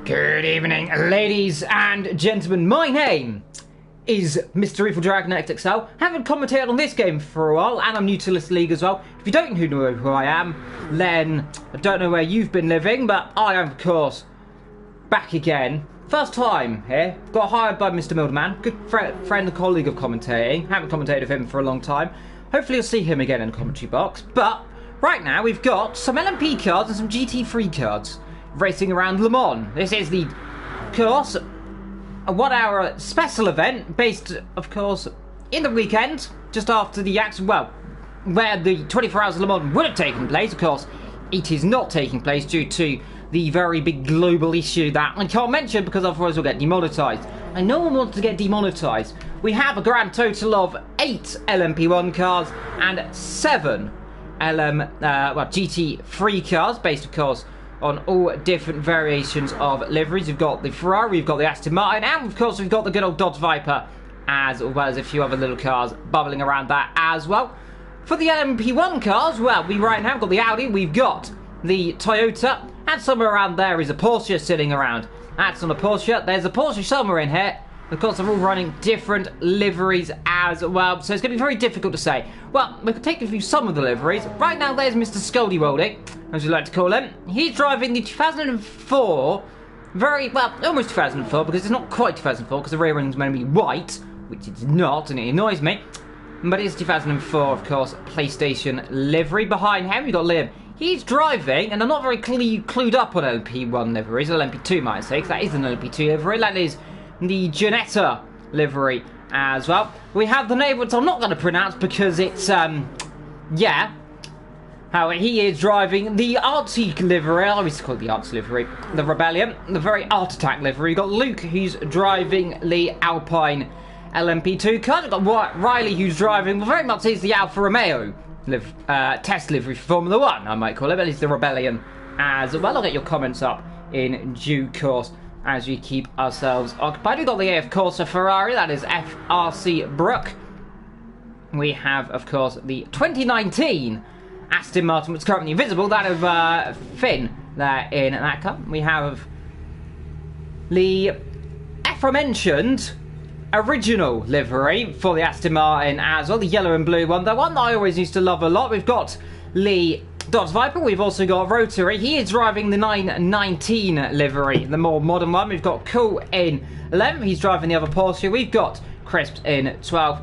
Good evening, ladies and gentlemen. My name is Mr. Evil Dragon XXL. Haven't commentated on this game for a while, and I'm new to this league as well. If you don't know who I am, then I don't know where you've been living, but I am, of course, back again. First time here. Got hired by Mr. Milderman. Good friend and colleague of commentating. Haven't commentated with him for a long time. Hopefully you'll see him again in the commentary box. But right now we've got some LMP cards and some GT3 cards racing around Le Mans. This is the, of course, a 1 hour special event based, of course, in the weekend, just after the accident, well, where the 24 hours of Le Mans would have taken place. Of course, it is not taking place due to the very big global issue that I can't mention because otherwise we'll get demonetized. And no one wants to get demonetized. We have a grand total of 8 LMP1 cars and 7 GT3 cars, based, of course, on all different variations of liveries. We've got the Ferrari, we've got the Aston Martin, and of course we've got the good old Dodge Viper, as well as a few other little cars bubbling around that as well. For the LMP1 cars, well, we right now have got the Audi, we've got the Toyota, and somewhere around there is a Porsche sitting around. That's not a Porsche, there's a Porsche somewhere in here. Of course, they're all running different liveries as well, so it's going to be very difficult to say. Well, we can take you through some of the liveries. Right now, there's Mr. Scoldy Woldy, as we like to call him. He's driving the 2004, almost 2004, because it's not quite 2004, because the rear end's meant to be white, which it's not, and it annoys me. But it's 2004, of course, PlayStation livery. Behind him, we've got Liam. He's driving, and I'm not very clued up on LMP1 liveries, or LMP2, might I say, because that is an LMP2 livery. That is the Ginetta livery as well. We have the name, which I'm not going to pronounce because it's, how he is driving the artsy livery. I always call it the arts livery. The Rebellion, the very Art Attack livery. We've got Luke, who's driving the Alpine LMP2 car. We've got Riley, who's driving, well, very much is the Alfa Romeo test livery for Formula 1, I might call it, but it's the Rebellion as well. I'll get your comments up in due course as we keep ourselves occupied. We've got the, of course, a Ferrari, that is FRC Brook. We have, of course, the 2019 Aston Martin, which is currently invisible, that of Finn there in that car. We have the aforementioned original livery for the Aston Martin as well, the yellow and blue one, the one that I always used to love a lot. We've got the Dodge Viper, we've also got Rotary. He is driving the 919 livery, the more modern one. We've got Cool in 11, he's driving the other Porsche. We've got Crisps in 12,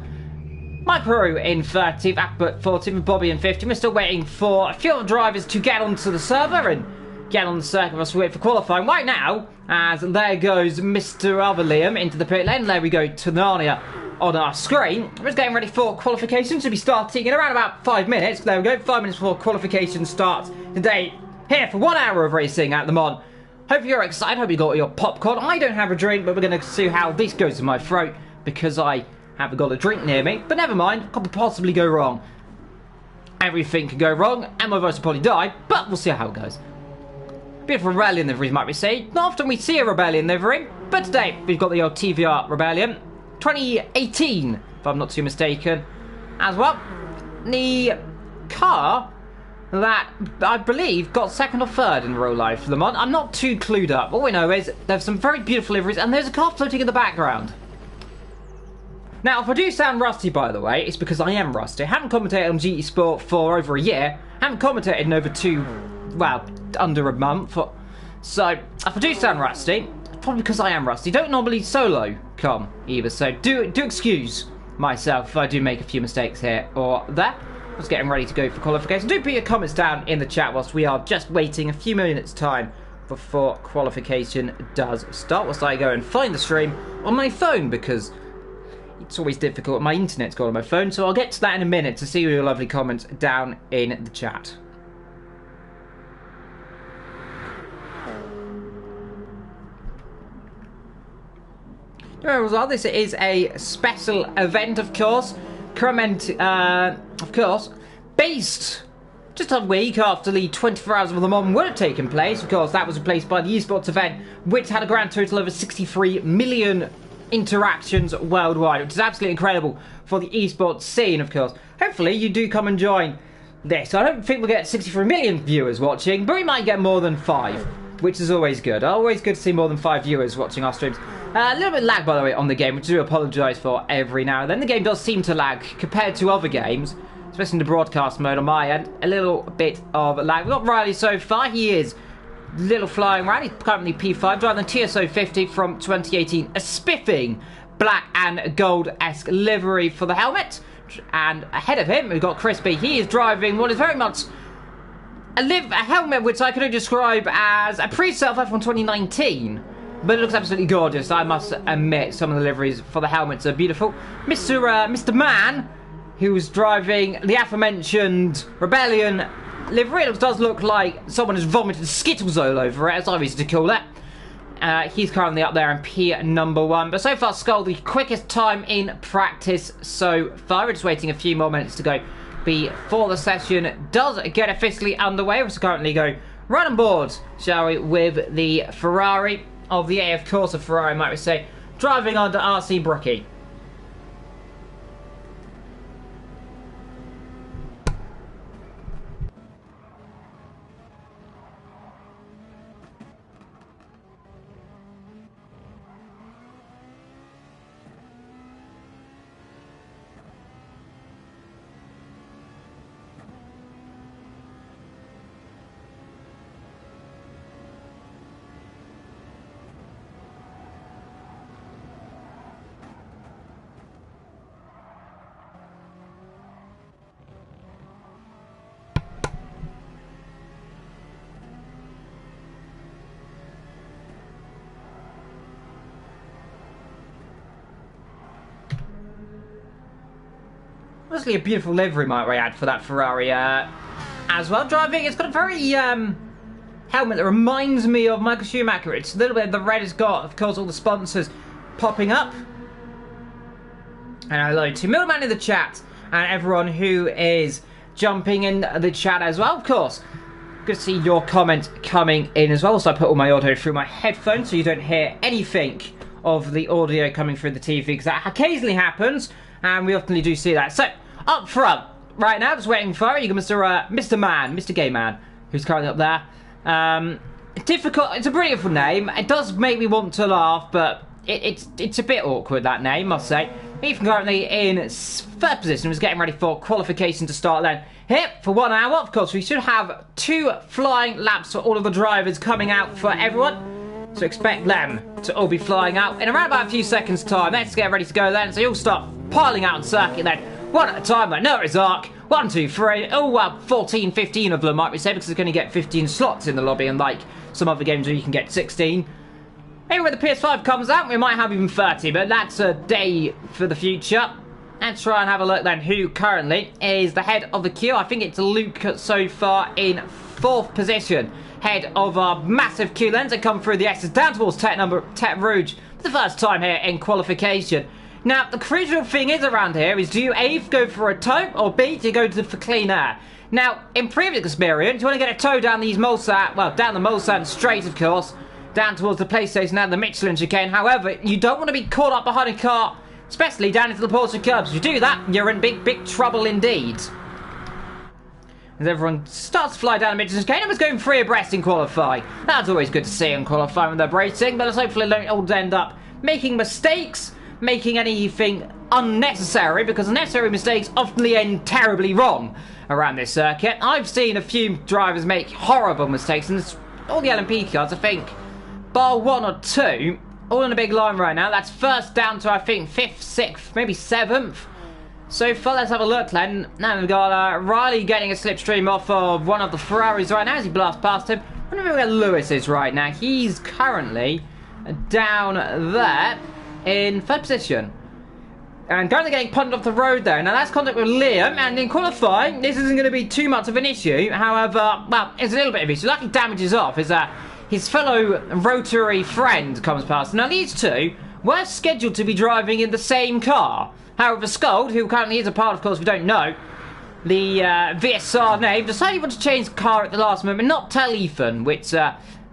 Mike Peru in 13, Akbert 14, Bobby in 15. We're still waiting for a few other drivers to get onto the server and get on the circuit whilst we wait for qualifying. Right now, as there goes Mr. Other Liam into the pit lane. There we go, to Narnia on our screen. We're just getting ready for qualification to be starting in around about 5 minutes. There we go, 5 minutes before qualification starts today. Here for 1 hour of racing at Le Mans. Hope you're excited, hope you got your popcorn. I don't have a drink, but we're going to see how this goes in my throat because I haven't got a drink near me. But never mind, what could possibly go wrong? Everything could go wrong, and my voice will probably die, but we'll see how it goes. Bit of Rebellion liveries, might we say. Not often we see a Rebellion livery, but today we've got the old TVR Rebellion 2018, if I'm not too mistaken, as well. The car that I believe got second or third in real life, Le Mans. I'm not too clued up. All we know is there's some very beautiful liveries, and there's a car floating in the background. Now, if I do sound rusty, by the way, it's because I am rusty. I haven't commentated on GT Sport for over a year. I haven't commentated in over under a month. So, if I do sound rusty, it's probably because I am rusty. Don't normally solo com either, so do excuse myself if I do make a few mistakes here or there. I was getting ready to go for qualification. Do put your comments down in the chat whilst we are just waiting a few minutes time before qualification does start. Whilst I go and find the stream on my phone because it's always difficult. My internet's gone on my phone, so I'll get to that in a minute to see your lovely comments down in the chat. This is a special event, of course, based just a week after the 24 hours of Le Mans would have taken place. Of course, that was replaced by the esports event, which had a grand total of over 63 million interactions worldwide, which is absolutely incredible for the esports scene, of course. Hopefully, you do come and join this. I don't think we'll get 63 million viewers watching, but we might get more than 5. which is always good. Always good to see more than 5 viewers watching our streams. A little bit lag, by the way, on the game, which I do apologise for every now and then. The game does seem to lag compared to other games, especially in the broadcast mode on my end. A little bit of lag. We've got Riley so far. He is little flying around. He's currently P5, driving the TSO 50 from 2018. A spiffing black and gold-esque livery for the helmet. And ahead of him, we've got Crispy. He is driving what is very much a helmet which I could describe as a pre-sale from 2019. But it looks absolutely gorgeous, I must admit. Some of the liveries for the helmets are beautiful. Mr. Man, who's driving the aforementioned Rebellion livery. It does look like someone has vomited Skittles all over it, as I used to call it. He's currently up there in P number 1. But so far, Skull, the quickest time in practice so far. We're just waiting a few more minutes to go before the session does get officially underway. We're currently go right on board, shall we, with the Ferrari of the A, of course, a Ferrari, might we say, driving under RC Brookie. Honestly, a beautiful livery, might we add, for that Ferrari as well. Driving, it's got a very helmet that reminds me of Michael Schumacher. It's a little bit of the red it's got, of course, all the sponsors popping up. And hello to Middleman in the chat and everyone who is jumping in the chat as well, of course. Good to see your comment coming in as well. So I put all my audio through my headphones so you don't hear anything of the audio coming through the TV, because that occasionally happens, and we often do see that. So, up front, right now, just waiting for you, Mr. Man, Mr. Gay Man, who's currently up there. Difficult, it's a beautiful name. It does make me want to laugh, but it's a bit awkward, that name, must say. He's currently in third position, was getting ready for qualification to start then. Here, for 1 hour, of course, we should have 2 flying laps for all of the drivers coming out for everyone. So expect them to all be flying out in around about a few seconds' time. Let's get ready to go then, so you'll start piling out on circuit then. One at a time, like Noah's Ark. 1, 2, 3. Oh, well, 14, 15 of them, might we say, because it's going to get 15 slots in the lobby, and like some other games where you can get 16. Maybe when the PS5 comes out, we might have even 30, but that's a day for the future. Let's try and have a look then who currently is the head of the queue. I think it's Luke so far in 4th position. Head of our massive queue then to come through the S's down towards Tech Rouge for the first time here in qualification. Now, the crucial thing is around here is, do you A, go for a tow, or B, do you go for clean air? Now, in previous experience, you want to get a tow down these Mulsanne, well, down the Mulsanne straight, of course, down towards the PlayStation and the Michelin chicane. However, you don't want to be caught up behind a car, especially down into the Porsche curbs. If you do that, you're in big trouble indeed. As everyone starts to fly down the Michelin chicane, and was going 3 abreast in qualifying. That's always good to see in qualifying when they're bracing, but let's hopefully don't all end up making mistakes, making anything unnecessary, because unnecessary mistakes often end terribly wrong around this circuit. I've seen a few drivers make horrible mistakes, and all the LMP cars, I think, bar 1 or 2, all in a big line right now. That's first down to, I think, 5th, 6th, maybe 7th. So far, let's have a look then. Now we've got Riley getting a slipstream off of one of the Ferraris right now as he blasts past him. I wonder where Lewis is right now. He's currently down there in 3rd position. And currently getting punted off the road there. Now that's contact with Liam, and in qualifying, this isn't going to be too much of an issue. However, well, it's a little bit of an issue. Lucky damages off is his fellow rotary friend comes past. Now these two were scheduled to be driving in the same car. However, Skuld, who currently is a part, of course, we don't know, the VSR name, decided he wanted to change the car at the last moment, not tell Ethan, which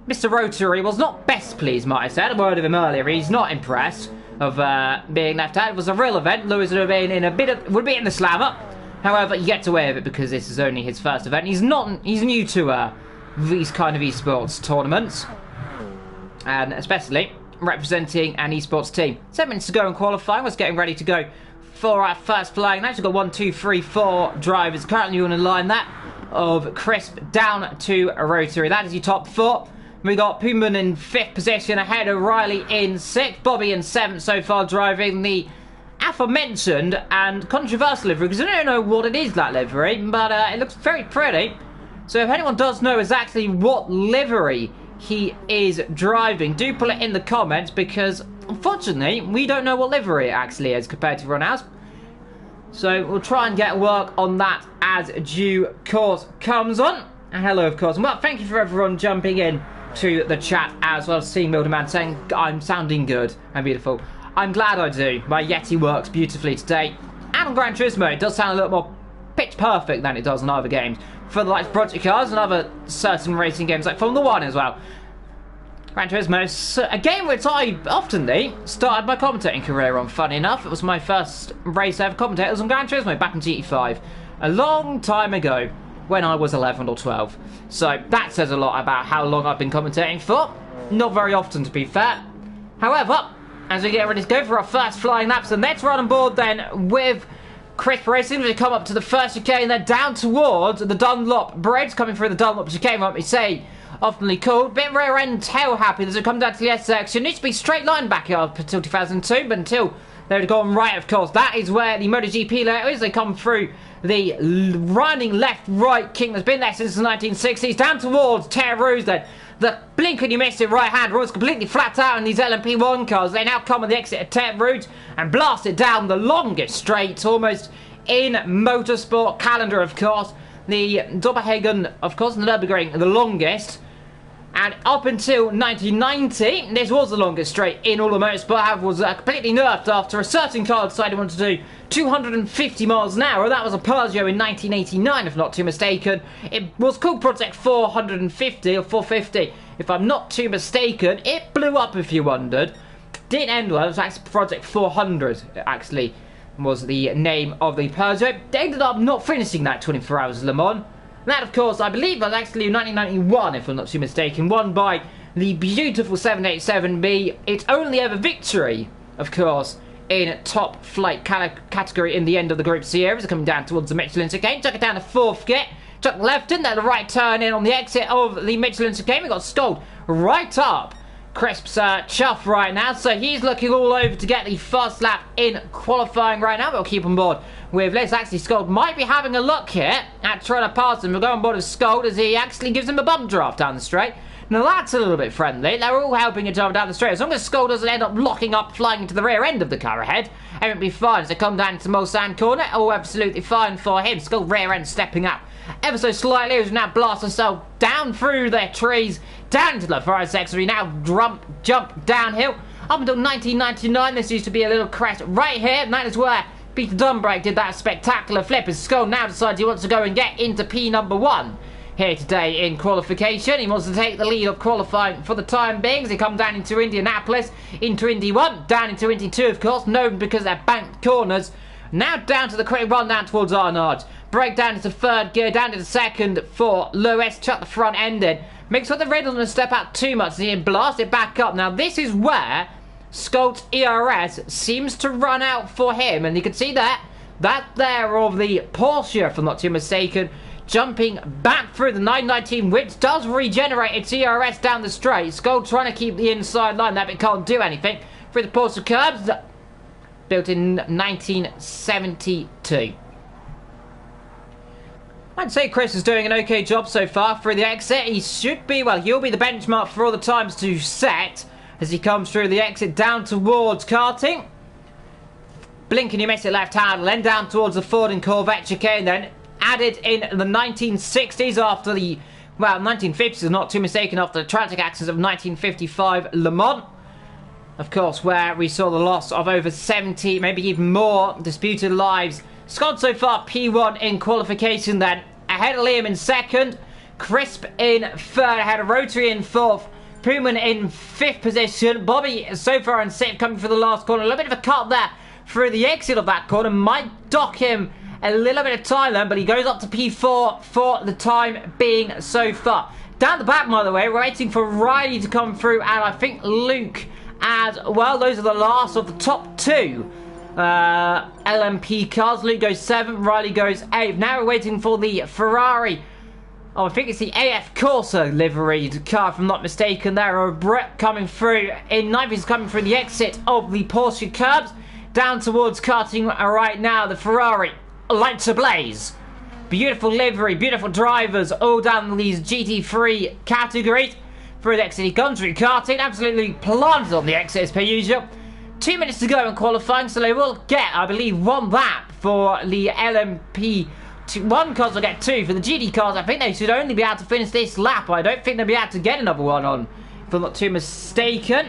Mr. Rotary was not best pleased, might I say. I had a word of him earlier. He's not impressed of being left out. It was a real event. Lewis would have been in would be in the slammer. However, he gets away with it because this is only his first event. He's new to these kind of esports tournaments, and especially representing an esports team. 7 minutes to go in qualifying. Was getting ready to go for our first flying match. We've got 1, 2, 3, 4 drivers currently on the line that of Crisp down to a Rotary. That is your top 4. We got Puman in 5th position ahead of Riley in 6th. Bobby in 7th so far, driving the aforementioned and controversial livery, because I don't know what it is, that livery, but it looks very pretty. So if anyone does know exactly what livery he is driving, do put it in the comments, because unfortunately we don't know what livery it actually is compared to everyone else. So we'll try and get work on that as due course comes on. And hello, of course. Well, thank you for everyone jumping in to the chat as well. Seeing Milderman saying I'm sounding good and beautiful. I'm glad I do. My Yeti works beautifully today. And on Gran Turismo, it does sound a little more pitch perfect than it does in other games. For the likes of Project Cars and other certain racing games like Formula 1 as well. Gran Turismo is a game which I often started my commentating career on, funny enough. It was my first race I ever commentated. It was on Gran Turismo back in GT5. A long time ago, when I was 11 or 12. So that says a lot about how long I've been commentating for. Not very often, to be fair. However, as we get ready to go for our first flying laps, and let's run on board then with Crisp Racing. We come up to the first chicane, then down towards the Dunlop Bridge, coming through the Dunlop chicane, what we say, oftenly called. Bit rear end tail happy as we come down to the S section. Needs to be straight line back up until 2002, but until they'd gone right, of course. That is where the MotoGP layout is. They come through the running left-right king that's been there since the 1960s, down towards Terruz then. The blink and you miss it right hand runs completely flat out in these LMP1 cars. They now come on the exit of Terruz and blast it down the longest straight, almost in motorsport calendar, of course. The Doberhagen, of course, and the Nürburgring, the longest. And up until 1990, this was the longest straight in all of motorsport. However, was completely nerfed after a certain car decided it wanted to do 250 miles an hour. That was a Peugeot in 1989, if not too mistaken. It was called Project 450 or 450, if I'm not too mistaken. It blew up, if you wondered. Didn't end well. It was actually Project 400, actually, was the name of the Peugeot. They ended up not finishing that 24 Hours Le Mans. That, of course, I believe was actually 1991, if I'm not too mistaken, won by the beautiful 787B. Its only ever victory, of course, in top flight category in the end of the Group C areas, coming down towards the Michelin chicane. Took it down to 4th gear, took left in there, the right turn in on the exit of the Michelin chicane. We got Scold right up Crisp's chuff right now, so he's looking all over to get the first lap in qualifying right now. We'll keep on board with Let's actually Scold might be having a look here at trying to pass him. We'll go on board with Scold as he actually gives him a bump draft down the straight. Now that's a little bit friendly. They're all helping each other down the straight. As long as Scold doesn't end up locking up, flying into the rear end of the car ahead, everything will be fine. As they come down to Mulsanne corner, all absolutely fine for him. Scold rear end stepping up ever so slightly, as we now blast ourselves down through their trees, down into the Ferrari section. We now jump downhill. Up until 1999, this used to be a little crest right here, and that is where Peter Dunbrake did that spectacular flip, as Skull now decides he wants to go and get into P number 1 here today in qualification. He wants to take the lead of qualifying for the time being as he comes down into Indianapolis, into Indy 1, down into Indy 2, of course, known because they're banked corners. Now down to the quick run down towards Arnaud. Break down into 3rd gear, down to the 2nd for Lewis. Chuck the front end in. Make sure the red doesn't step out too much, and then blast it back up. Now this is where Scott's ERS seems to run out for him, and you can see that there of the Porsche, if I'm not too mistaken, jumping back through the 919, which does regenerate its ERS down the straight. Skull trying to keep the inside line there, but can't do anything. Through the Porsche curbs, built in 1972. I'd say Chris is doing an okay job so far through the exit. He should be, well, he'll be the benchmark for all the times to set as he comes through the exit down towards karting. Blink and you miss it left hand, then down towards the Ford and Corvette chicane, then added in the 1960s after the, well, 1950s, not too mistaken, after the tragic accidents of 1955 Le Mans. Of course, where we saw the loss of over 70, maybe even more disputed lives. Scott so far P1 in qualification then. Ahead of Liam in 2nd. Crisp in 3rd. Ahead of Rotary in 4th. Puman in 5th position. Bobby so far in 6th, coming for the last corner. A little bit of a cut there through the exit of that corner. Might dock him a little bit of time then, but he goes up to P4 for the time being so far. Down the back, by the way, we're waiting for Riley to come through, and I think Luke as well. Those are the last of the top 2 LMP cars. Luke goes 7th, Riley goes 8th. Now we're waiting for the Ferrari. Oh, I think it's the AF Corsa liveried car, if I'm not mistaken. There are Brett coming through in 9th. He's coming through the exit of the Porsche curbs. Down towards karting right now. The Ferrari lights ablaze. Beautiful livery, beautiful drivers, all down these GT3 categories. Through the exit he comes through karting. Absolutely planted on the exit as per usual. 2 minutes to go in qualifying, so they will get, I believe, 1 lap for the LMP. 1 cars will get 2 for the GT cars. I think they should only be able to finish this lap. I don't think they'll be able to get another one on, if I'm not too mistaken.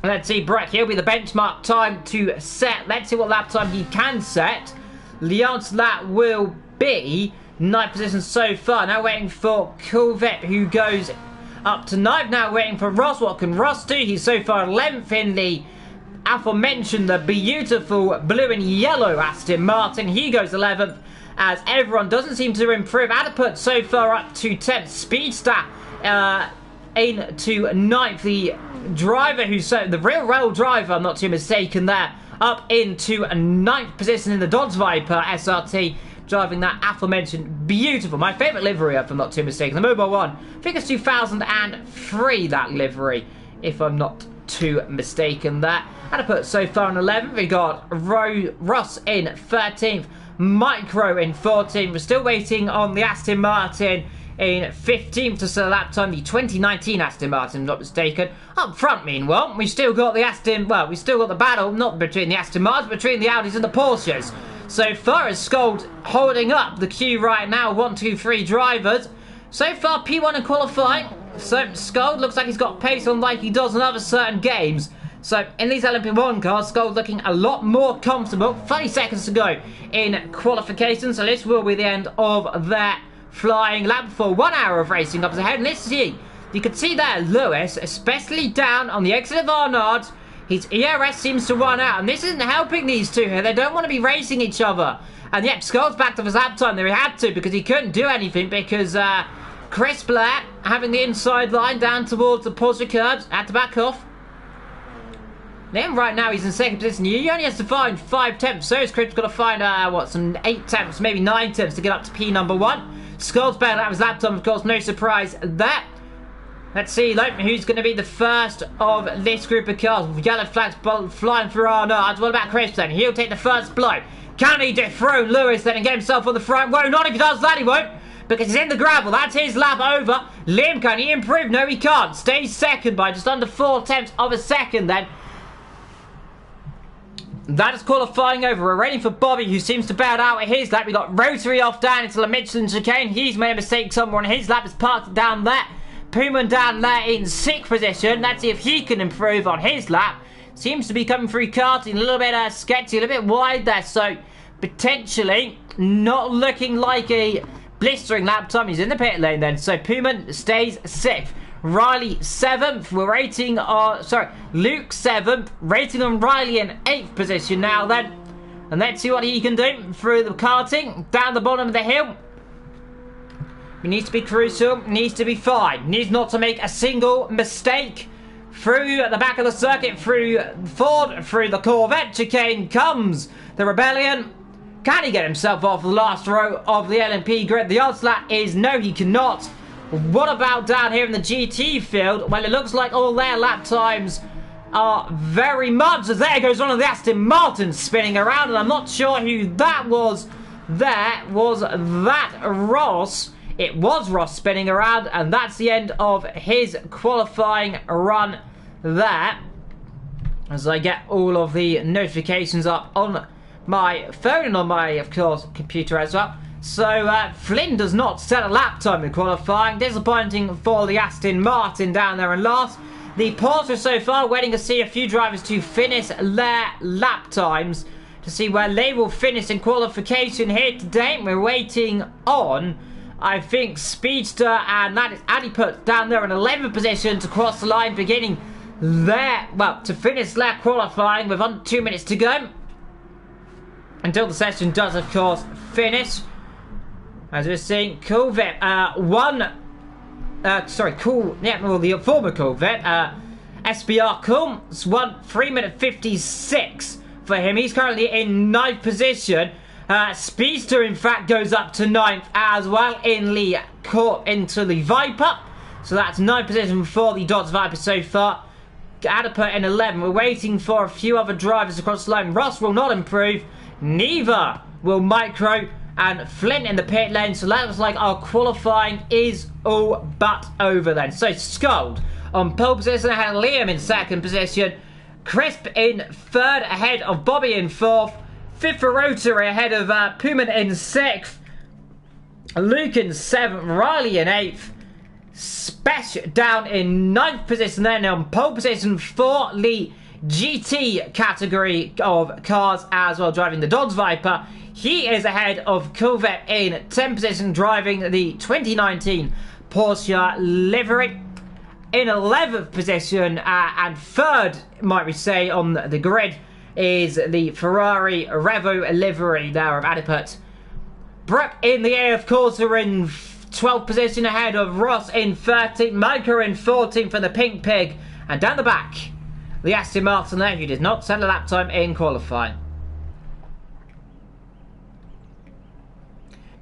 Let's see, Brett, he'll be the benchmark time to set. Let's see what lap time he can set. Leon's lap will be 9th position so far. Now waiting for Corvette, who goes up to 9th. Now waiting for Ross. What can Ross do? He's so far 11th in the aforementioned, the beautiful blue and yellow Aston Martin. He goes 11th. As everyone doesn't seem to improve. Adaput so far up to 10th. Speedster into 9th. The driver who's the real rail driver, I'm not too mistaken there, up into 9th position in the Dodge Viper SRT, driving that aforementioned beautiful, my favourite livery, if I'm not too mistaken, the Mobile 1. I think it's 2003, that livery, if I'm not too mistaken there. Adaput so far in 11th. We got Ross in 13th. Micro in 14th. We're still waiting on the Aston Martin in 15th to set a lap time. The 2019 Aston Martin, not mistaken. Up front, meanwhile, we've still got the we've still got the battle, not between the Aston Martins, but between the Audis and the Porsches. So far as Skold holding up the queue right now, 1, 2, 3 drivers. So far, P1 in qualifying. So Skold looks like he's got pace on like he does in other certain games. So, in these LMP1 cars, Skold looking a lot more comfortable. 30 seconds to go in qualification, so this will be the end of their flying lap for 1 hour of racing up ahead. And let's see, you can see there, Lewis, especially down on the exit of Arnaud, his ERS seems to run out, and this isn't helping these two here. They don't want to be racing each other. And yep, Skold's backed off his lap time there. He had to, because he couldn't do anything, because Chris Blair, having the inside line down towards the Porsche curbs, had to back off. Then right now he's in 2nd position. He only has to find 5 tenths. So is Chris got to find some 8 tenths, maybe 9 tenths to get up to P number 1. Skold's better than his lap time, of course, no surprise there. Let's see who's going to be the first of this group of cars. With yellow flags flying through Arnaud. What about Chris then? He'll take the first blow. Can he dethrone Lewis then and get himself on the front? Whoa, not if he does that, he won't. Because he's in the gravel. That's his lap over. Liam, can he improve? No, he can't. Stays second by just under 4 tenths of a second then. That is qualifying over. We're waiting for Bobby, who seems to bow out at his lap. We got Rotary off down into the Michelin chicane. He's made a mistake somewhere on his lap. Is parked down there. Pullman down there in 6th position. Let's see if he can improve on his lap. Seems to be coming through karting. A little bit sketchy, a little bit wide there. So, potentially not looking like a blistering lap time. He's in the pit lane then. So, Pullman stays 6th. Riley 7th. We're rating on, Luke 7th. Rating on Riley in 8th position now then. And let's see what he can do through the karting. Down the bottom of the hill. He needs to be crucial. Needs to be fine. Needs not to make a single mistake. Through the back of the circuit. Through Ford. Through the Corvette chicane comes the Rebellion. Can he get himself off the last row of the LMP grid? The answer to that is no, he cannot. What about down here in the GT field? Well, it looks like all their lap times are very much, as there goes one of the Aston Martins spinning around, and I'm not sure who that was. There was that Ross. It was Ross spinning around, and that's the end of his qualifying run there. As I get all of the notifications up on my phone and on my, of course, computer as well. So, Flynn does not set a lap time in qualifying. Disappointing for the Aston Martin down there in last. The Porsche so far waiting to see a few drivers to finish their lap times to see where they will finish in qualification here today. We're waiting on, I think, Speedster, and that is Adiput down there in 11th position to cross the line, beginning there, well, to finish their qualifying with under 2 minutes to go. Until the session does, of course, finish. As we're seeing, Corvette, one the former Corvette, SBR Cool's won 3 minute 56 for him. He's currently in 9th position. Speedster, in fact, goes up to 9th as well into the Viper. So that's 9th position for the Dodge Viper so far. Adipert in 11. We're waiting for a few other drivers across the line. Ross will not improve. Neither will Micro and Flint in the pit lane. So that looks like our qualifying is all but over then. So Scald on pole position ahead of Liam in 2nd position. Crisp in 3rd ahead of Bobby in 4th. 5th for Rotary ahead of Puman in 6th. Luke in 7th. Riley in 8th. Spesh down in 9th position then on pole position for the GT category of cars as well, driving the Dodge Viper. He is ahead of Corvette in 10th position, driving the 2019 Porsche livery. In 11th position and 3rd, might we say, on the grid is the Ferrari Revo livery there of Adipert. Brooke in the A, of course, are in 12th position ahead of Ross in 13th, Micah in 14th for the Pink Pig, and down the back, the Aston Martin there, who did not set a lap time in qualifying.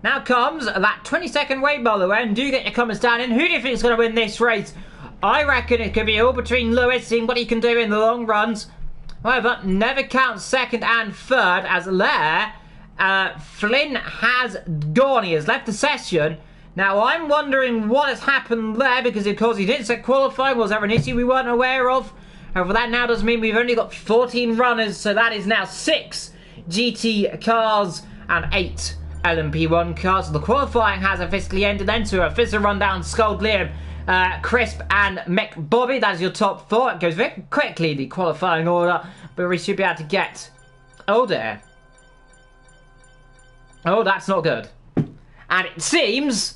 Now comes that 20-second wait, by the way, and do get your comments down in. Who do you think is going to win this race? I reckon it could be all between Lewis, seeing what he can do in the long runs. However, never count 2nd and 3rd, as there, Flynn has gone. He has left the session. Now, I'm wondering what has happened there, because of course he didn't set qualifying. Was there an issue we weren't aware of? However, that now does mean we've only got 14 runners, so that is now 6 GT cars and 8 LMP1 cars. So the qualifying has officially ended then, to a official rundown. Scald, Liam, Crisp and Mick Bobby. That is your top 4. It goes very quickly, the qualifying order, but we should be able to get... Oh dear. Oh, that's not good. And it seems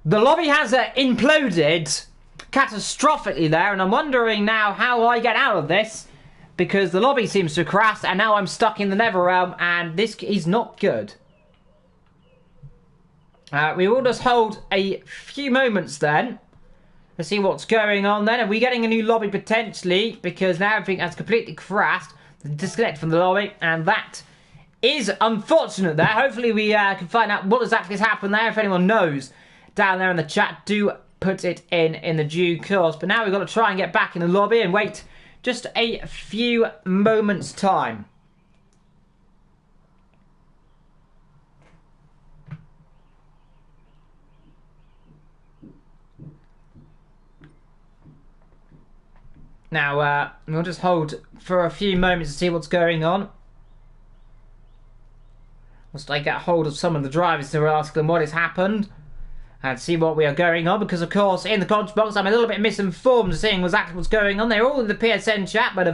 the lobby has imploded catastrophically there, and I'm wondering now how I get out of this, because the lobby seems to have crashed, and now I'm stuck in the Netherrealm, and this is not good. We will just hold a few moments then to see what's going on then. Are we getting a new lobby potentially? Because now everything has completely crashed. Disconnect from the lobby, and that is unfortunate there. Hopefully we can find out what exactly has happened there. If anyone knows down there in the chat, do put it in the due course. But now we've got to try and get back in the lobby and wait just a few moments time. Now, we'll just hold for a few moments to see what's going on. Whilst I get hold of some of the drivers to ask them what has happened and see what we are going on, because of course in the comments box I'm a little bit misinformed seeing exactly what's going on. They're all in the PSN chat, but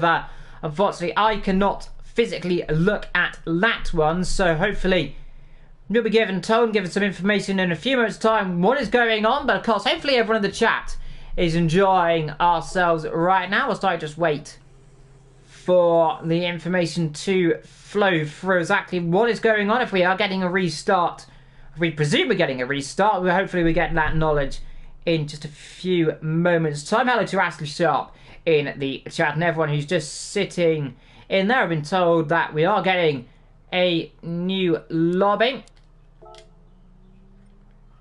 unfortunately I cannot physically look at that one, so hopefully you'll be given some information in a few moments time what is going on. But of course hopefully everyone in the chat is enjoying ourselves right now, whilst I just wait for the information to flow through exactly what is going on. If we are getting a restart, if we presume we're getting a restart, hopefully we get that knowledge in just a few moments time. Hello to Ashley Sharp in the chat, and everyone who's just sitting in there. I've been told that we are getting a new lobby,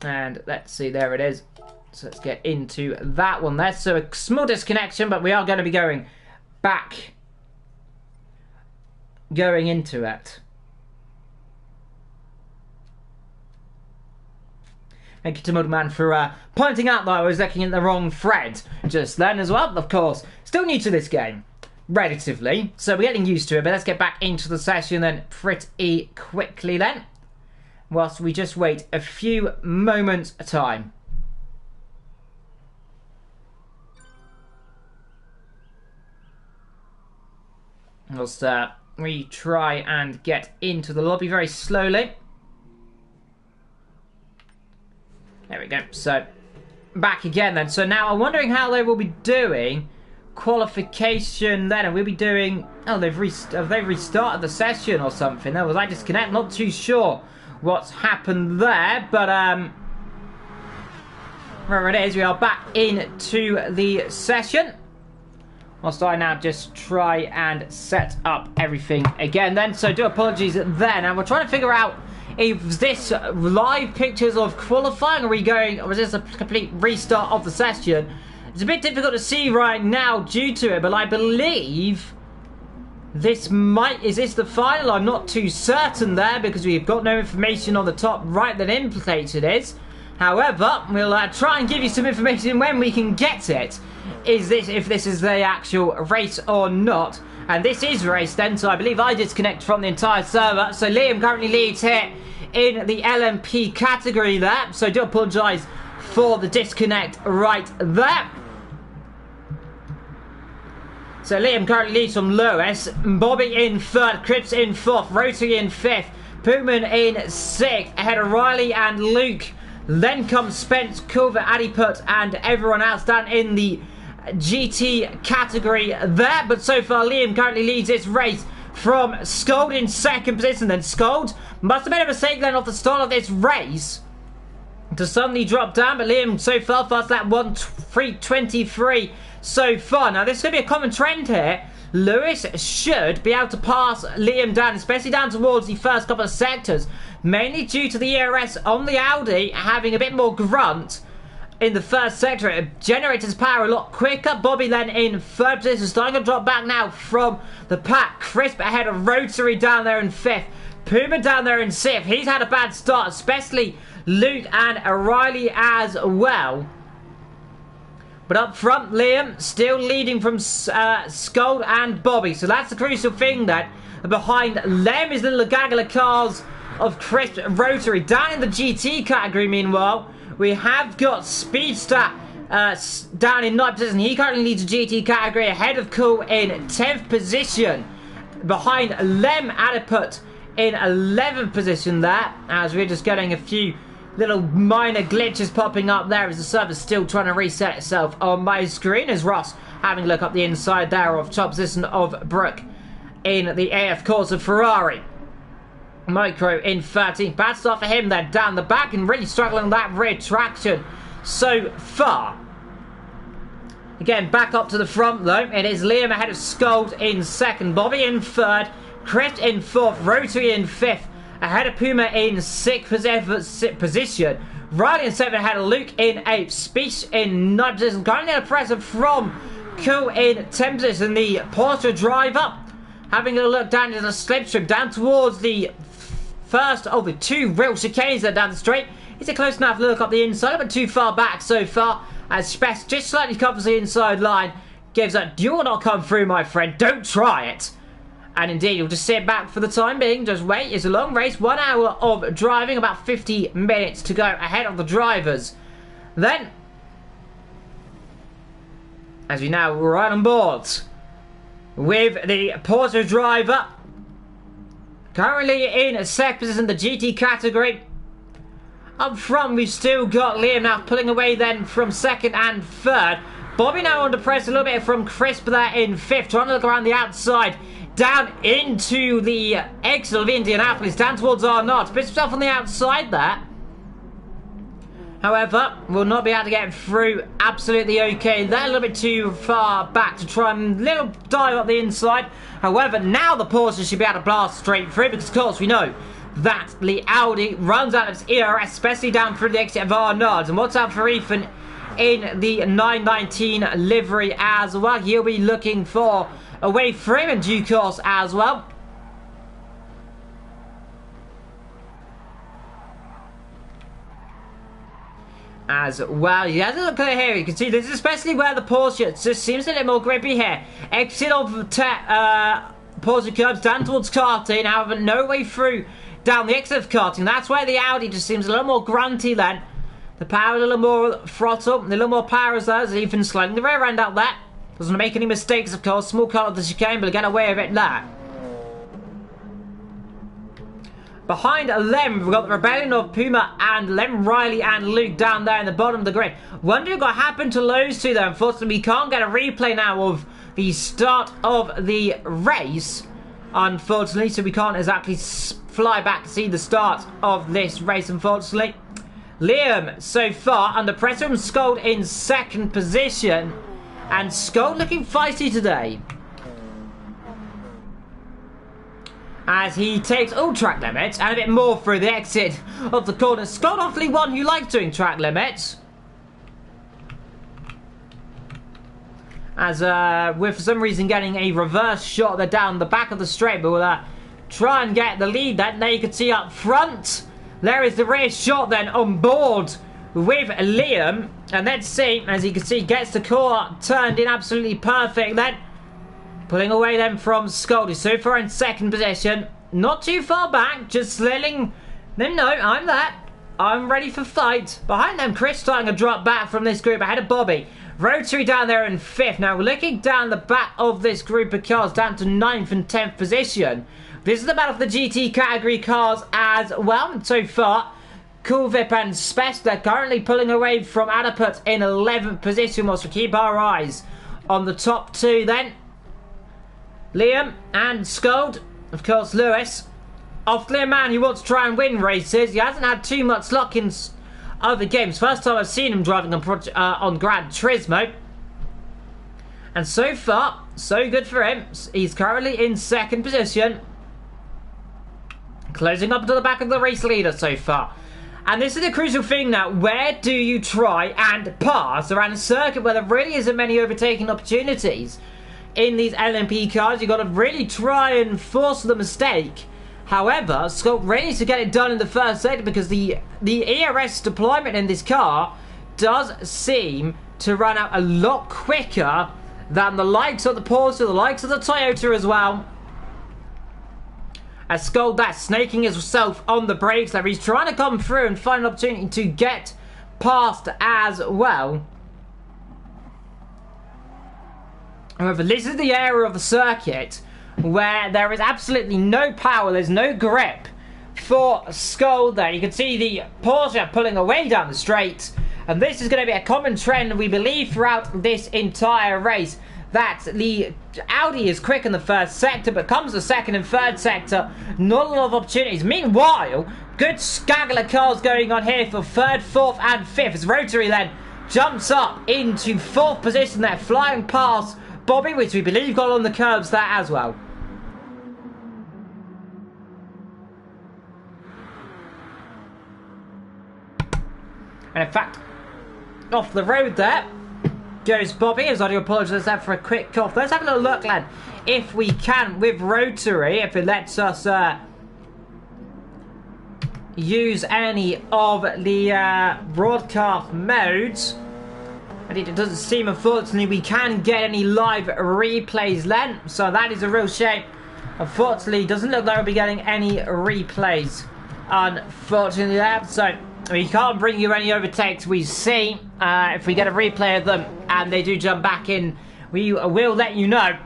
and let's see, there it is. So let's get into that one there. So a small disconnection, but we are going to be going into it. Thank you to Mudman for pointing out that I was looking at the wrong thread just then as well. Of course, still new to this game, relatively, so we're getting used to it. But let's get back into the session then pretty quickly then, whilst we just wait a few moments at a time. Whilst we try and get into the lobby very slowly. There we go. So, back again then. So now I'm wondering how they will be doing qualification then. And we'll be doing... Oh, have they restarted the session or something? Was I disconnected? Not too sure what's happened there. But, There it is, we are back into the session. Whilst I now just try and set up everything again then. So do apologies then. And we're trying to figure out if this live pictures of qualifying, are we going, or is this a complete restart of the session? It's a bit difficult to see right now due to it, but I believe this might, is this the final? I'm not too certain there because we've got no information on the top right that indicates it is. However, we'll try and give you some information when we can get it. Is this, if this is the actual race or not? And this is race then, so I believe I disconnect from the entire server. So Liam currently leads here in the LMP category there. So I do apologise for the disconnect right there. So Liam currently leads from Lewis. Bobby in third, Cripps in fourth, Rotary in fifth, Pootman in sixth, ahead of Riley and Luke. Then comes Spence, Culver, Adiput, and everyone else down in the GT category there. But so far, Liam currently leads this race from Scold in second position. Then Scold must have made a mistake then off the start of this race to suddenly drop down. But Liam so far, fast lap 1:3:23 so far. Now, this is going to be a common trend here. Lewis should be able to pass Liam down, especially down towards the first couple of sectors, mainly due to the ERS on the Audi having a bit more grunt in the first sector. It generates its power a lot quicker. Bobby then in third position, starting to drop back now from the pack. Crisp ahead of Rotary down there in fifth. Puma down there in sixth. He's had a bad start, especially Luke and O'Reilly as well. But up front, Liam still leading from Scold and Bobby. So that's the crucial thing then. Behind Lem is the little gaggle of cars of Crisp Rotary. Down in the GT category, meanwhile, we have got Speedster down in 9th position. He currently leads the GT category ahead of Cool in 10th position. Behind Lem Adiput in 11th position there. As we're just getting a few little minor glitches popping up there as the server's still trying to reset itself on my screen, as Ross having a look up the inside there of top position of Brooke in the AF Corsa Ferrari. Micro in 13th. Bad start for him then down the back and really struggling with that rear traction so far. Again, back up to the front though. It is Liam ahead of Scold in second. Bobby in third. Chris in fourth. Rotary in fifth. Ahead of Puma in sixth position. Riley in seventh ahead of Luke in eighth. Speech in ninth position. Currently a pressure from Cool in 10th position. The Porsche driver having a look down into the slipstream, down towards the first of the two real chicanes there down the straight. Is it close enough to look up the inside? But too far back so far. As Spess just slightly covers the inside line. Gives a "do not come through, my friend. Don't try it." And indeed, you'll just sit back for the time being. Just wait. It's a long race. 1 hour of driving. About 50 minutes to go ahead of the drivers. Then, as we now right on board with the Porsche driver. Currently in second position in the GT category. Up front, we've still got Liam now pulling away then from second and third. Bobby now under pressure a little bit from Crisp there in fifth. Trying to look around the outside. Down into the exit of Indianapolis. Down towards Arnott. Puts himself on the outside there. However, will not be able to get through absolutely okay. They're a little bit too far back to try and little dive up the inside. However, now the Porsche should be able to blast straight through because, of course, we know that the Audi runs out of its ERS, especially down through the exit of Arnott. And what's out for Ethan in the 919 livery as well? He'll be looking for a way through in due course as well. As well, you have to look at here. You can see this is especially where the Porsche just seems a little more grippy here. Exit of Porsche curbs down towards karting. However, no way through down the exit of karting. That's where the Audi just seems a little more grunty then. The power a little more throttle, a little more power as well. Even sliding the rear end out there. Doesn't make any mistakes, of course. Small cut of the chicane, but get away with it there. Behind Lem, we've got the rebellion of Puma and Lem, Riley and Luke down there in the bottom of the grid. Wondering what happened to those two though. Unfortunately, we can't get a replay now of the start of the race. Unfortunately, so we can't exactly fly back to see the start of this race, unfortunately. Liam, so far, under pressure from Scold in second position. And Scold looking feisty today, as he takes all track limits and a bit more through the exit of the corner. Scold awfully one who likes doing track limits, as we're for some reason getting a reverse shot there down the back of the straight, but we'll try and get the lead then. There you can see up front, there is the rear shot then on board with Liam, and let's see, as you can see, gets the car turned in absolutely perfect then, pulling away then from Scold, so far in second position, not too far back, just letting them know I'm there, I'm ready for fight. Behind them, Chris starting to drop back from this group ahead of Bobby. Rotary down there in 5th. Now we're looking down the back of this group of cars down to 9th and 10th position. This is the battle for the GT category cars as well. So far, Cool Vip and Spest, they're currently pulling away from Adaput in 11th position, whilst we keep our eyes on the top two then. Liam and Scold, of course Lewis, often a man who wants to try and win races. He hasn't had too much luck in other games. First time I've seen him driving on Gran Turismo. And so far, so good for him. He's currently in second position, closing up to the back of the race leader so far. And this is the crucial thing now. Where do you try and pass around a circuit where there really isn't many overtaking opportunities in these LMP cars? You've got to really try and force the mistake. However, Scott ready to get it done in the first sector, because the ERS deployment in this car does seem to run out a lot quicker than the likes of the Porsche, the likes of the Toyota as well. As Scold that's snaking himself on the brakes there. He's trying to come through and find an opportunity to get past as well. However, this is the area of the circuit where there is absolutely no power, there's no grip for Scold there. You can see the Porsche pulling away down the straight, and this is going to be a common trend we believe throughout this entire race, that the Audi is quick in the first sector, but comes the second and third sector, not a lot of opportunities. Meanwhile, good skaggle of cars going on here for third, fourth and fifth, as Rotary then jumps up into fourth position there, flying past Bobby, which we believe got on the curbs there as well. And in fact, off the road there goes Bobby, as I do apologise there for a quick cough. Let's have a little look, lad, if we can, with Rotary, if it lets us use any of the broadcast modes. And it doesn't seem, unfortunately, we can get any live replays then, so that is a real shame. Unfortunately, doesn't look like we'll be getting any replays, unfortunately, there. So we can't bring you any overtakes we see. If we get a replay of them and they do jump back in, we will let you know.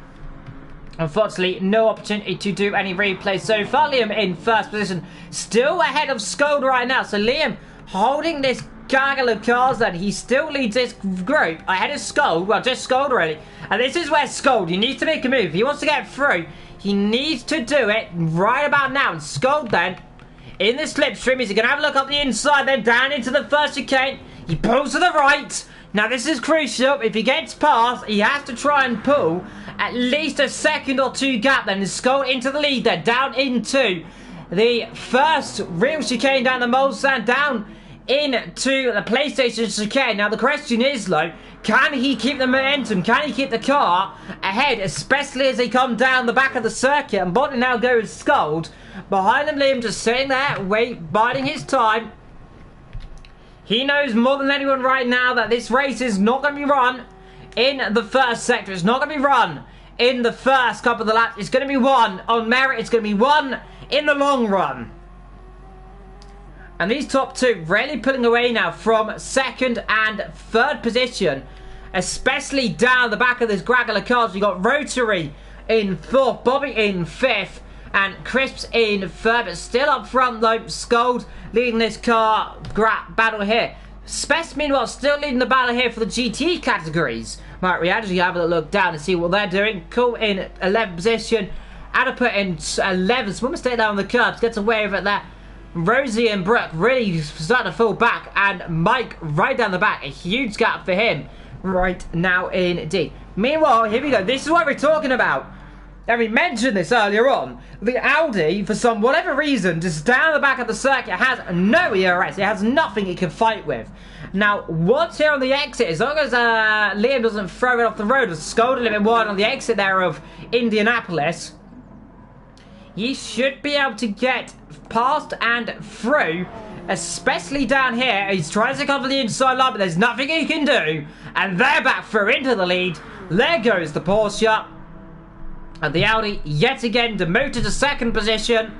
Unfortunately, no opportunity to do any replays. So far, Liam in first position, still ahead of Scold right now. So Liam holding this gaggle of cars, that he still leads this group ahead of Scold. Well, just Scold really. And this is where Scold, he needs to make a move. If he wants to get through, he needs to do it right about now. And Scold then, in the slipstream, is he going to have a look up the inside, then down into the first chicane. He pulls to the right. Now this is crucial. If he gets past, he has to try and pull at least a second or two gap. Then Scold into the lead there, down into the first real chicane down the Mulsanne, down into the PlayStation chicane. Now the question is, though, can he keep the momentum? Can he keep the car ahead, especially as they come down the back of the circuit? And Bottom now goes Scold. Behind them, Liam just sitting there, biding his time. He knows more than anyone right now that this race is not going to be run in the first sector. It's not going to be run in the first couple of the laps. It's going to be won on merit. It's going to be won in the long run. And these top two really pulling away now from second and third position, especially down the back of this gaggle of cars. We've got Rotary in fourth, Bobby in fifth, and Crisps in third. But still up front, though, Scold leading this car battle here. Spess, meanwhile, still leading the battle here for the GT categories. Right, we actually have a look down and see what they're doing. Cool in 11th position. Adaput in 11th. Small mistake there on the curbs. Gets away with it there. Rosie and Brooke really starting to fall back, and Mike right down the back. A huge gap for him right now indeed. Meanwhile, here we go. This is what we're talking about. And we mentioned this earlier on. The Audi, for some whatever reason, just down the back of the circuit, has no ERS. It has nothing it can fight with. Now, what's here on the exit? As long as Liam doesn't throw it off the road or scold a little bit wide on the exit there of Indianapolis, he should be able to get past and through, especially down here. He's trying to cover the inside line, but there's nothing he can do. And they're back through into the lead. There goes the Porsche. And the Audi, yet again, demoted to second position.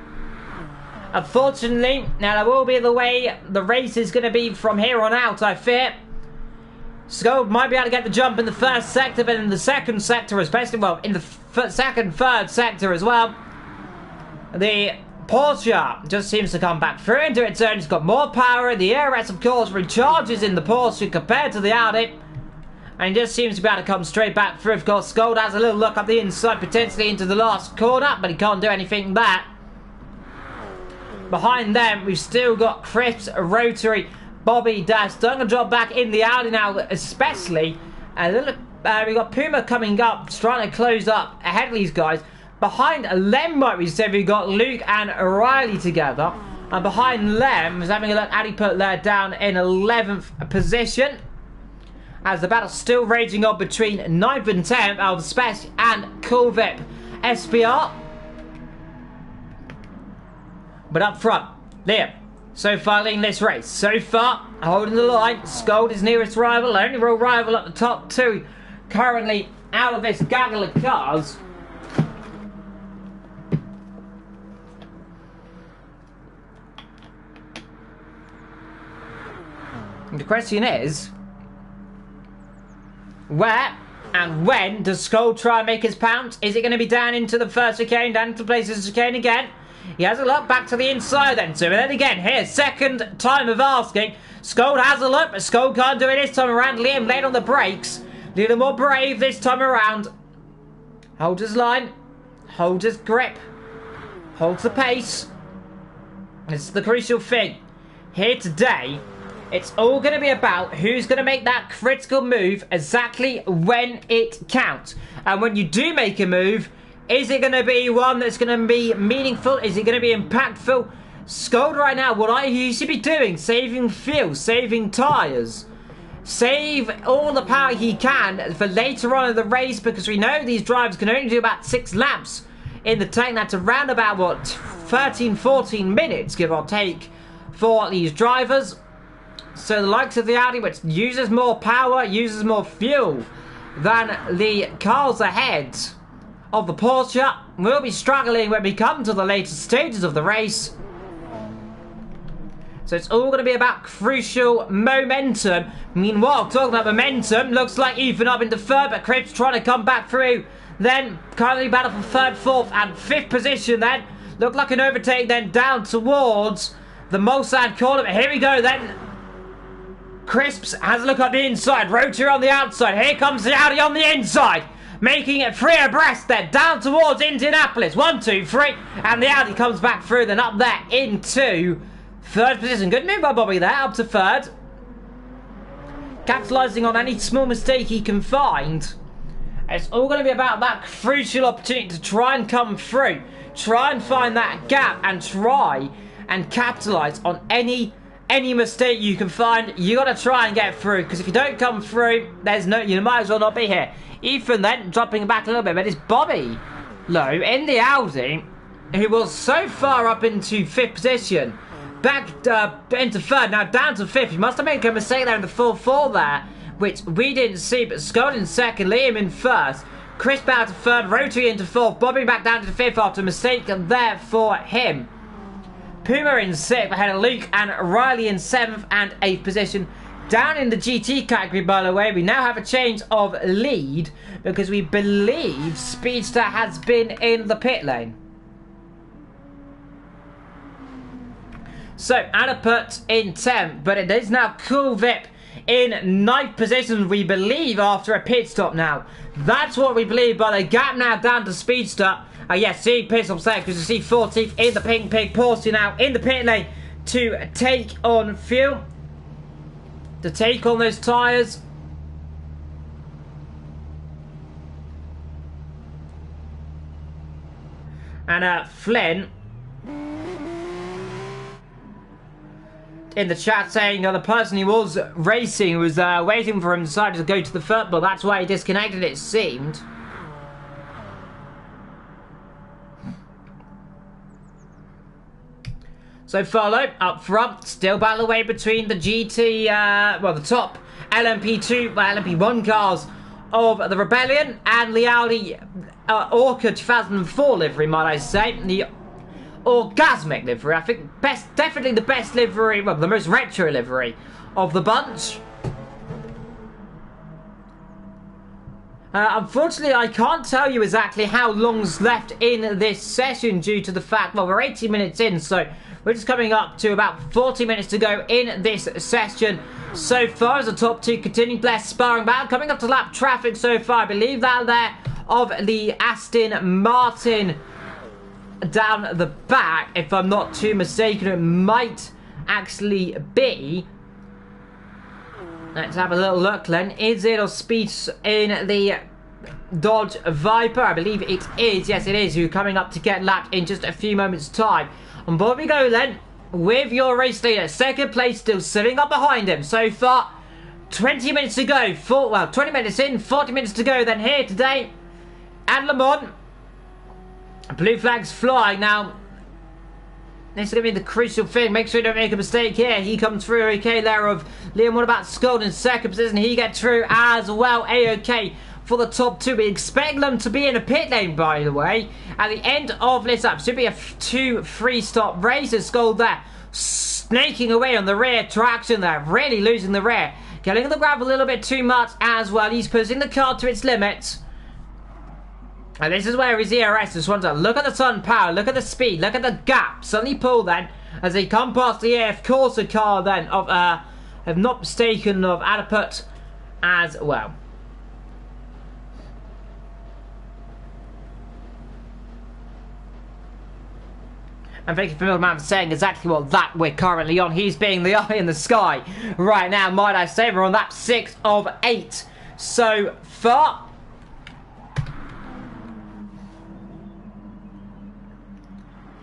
Unfortunately, now that will be the way the race is going to be from here on out, I fear. Scold might be able to get the jump in the first sector, but in the second sector especially, well, in the third sector as well, the Porsche just seems to come back through into its own. It's got more power. The ERS, of course, recharges in the Porsche compared to the Audi. And he just seems to be able to come straight back through. Of course, Scold has a little look up the inside, potentially into the last corner, but he can't do anything there. Behind them, we've still got Crisp's Rotary, Bobby Dash. Done a job back in the Audi now, especially. A little, we've got Puma coming up, trying to close up ahead of these guys. Behind Lem, like we said, we've got Luke and Riley together. And behind Lem, is having a look, Addy put there down in 11th position. As the battle's still raging on between 9th and 10th, of Spec and Cool Vip SBR. But up front, Liam, so far leading this race. So far, holding the line. Scold is nearest rival, only real rival at the top two. Currently out of this gaggle of cars. And the question is, where and when does Scold try and make his pounce? Is it going to be down into the first chicane, down into the places of chicane again? He has a look back to the inside then. So then again, here, second time of asking. Scold has a look, but Scold can't do it this time around. Liam late on the brakes. A little more brave this time around. Holds his line. Holds his grip. Holds the pace. This is the crucial thing. Here today, it's all going to be about who's going to make that critical move exactly when it counts. And when you do make a move, is it going to be one that's going to be meaningful? Is it going to be impactful? Scold right now, what he should be doing, saving fuel, saving tyres. Save all the power he can for later on in the race, because we know these drivers can only do about 6 laps in the tank. That's around about, what, 13, 14 minutes, give or take, for these drivers. So the likes of the Audi, which uses more power, uses more fuel than the cars ahead of the Porsche, will be struggling when we come to the later stages of the race. So it's all going to be about crucial momentum. Meanwhile, talking about momentum, looks like Ethan up into third, but Cribbs trying to come back through. Then currently battle for third, fourth, and fifth position then. Looked like an overtake then down towards the Mulsanne corner. But here we go then. Crisps has a look at the inside. Rotary on the outside. Here comes the Audi on the inside. Making it 3 abreast there. Down towards Indianapolis. 1, 2, 3. And the Audi comes back through. Then up there into third position. Good move by Bobby there. Up to third. Capitalising on any small mistake he can find. It's all going to be about that crucial opportunity to try and come through. Try and find that gap. And try and capitalise on any mistake you can find. You got to try and get through, because if you don't come through, there's no, you might as well not be here. Ethan then dropping back a little bit, but it's Bobby low in the Audi, who was so far up into 5th position, back into 3rd, now down to 5th. He must have made a mistake there in the 4-4 there, which we didn't see, but Scott in 2nd, Liam in 1st, Chris back to 3rd, Rotary into 4th, Bobby back down to 5th after a mistake there for him. Puma in 6th, ahead of Luke and Riley in 7th and 8th position. Down in the GT category, by the way, we now have a change of lead, because we believe Speedster has been in the pit lane. So, Anna put in 10th, but it is now Cool Vip in 9th position, we believe, after a pit stop now. That's what we believe, but the gap now down to Speedster. Yes, see pit stop there, because you see 14th in the Pink Pig Porsche now in the pit lane. to take on fuel, to take on those tyres. And Flynn in the chat saying the person he was racing was waiting for him, decided to go to the football. That's why he disconnected, it seemed. So Follow up front, still battle away between the GT, the top LMP2, LMP1 cars of the Rebellion and the Audi Orca 2004 livery, might I say. The orgasmic livery, I think definitely the best livery, well, the most retro livery of the bunch. Unfortunately, I can't tell you exactly how long's left in this session due to the fact, well, we're 80 minutes in, so we're just coming up to about 40 minutes to go in this session so far as the top two continue their sparring battle. Coming up to lap traffic so far, I believe that there of the Aston Martin down the back, if I'm not too mistaken, it might actually be. Let's have a little look then. Is it or Speeds in the Dodge Viper? I believe it is. Yes, it is. Who's coming up to get lapped in just a few moments' time. And here we go then with your race leader. Second place still sitting up behind him. So far, 20 minutes to go. 20 minutes in, 40 minutes to go then here today at Le Mans. Blue flags flying now. This is going to be the crucial thing. Make sure you don't make a mistake here. He comes through okay there of Liam. What about Scott in second position? He gets through as well. A-okay for the top two. We expect them to be in a pit lane, by the way, at the end of this lap. Should be a 2-3 stop race. Skull there snaking away on the rear traction there. Really losing the rear. Getting on the gravel a little bit too much as well. He's pushing the car to its limits. And this is where his ERS just wants to look at the sun power, look at the speed, look at the gap. Suddenly pull then as they come past the AF Corsa car then of, if not mistaken, of Adaput as well. And thank you for Middleman for saying exactly what that we're currently on. He's being the eye in the sky right now, might I say. We're on lap 6 of 8 so far.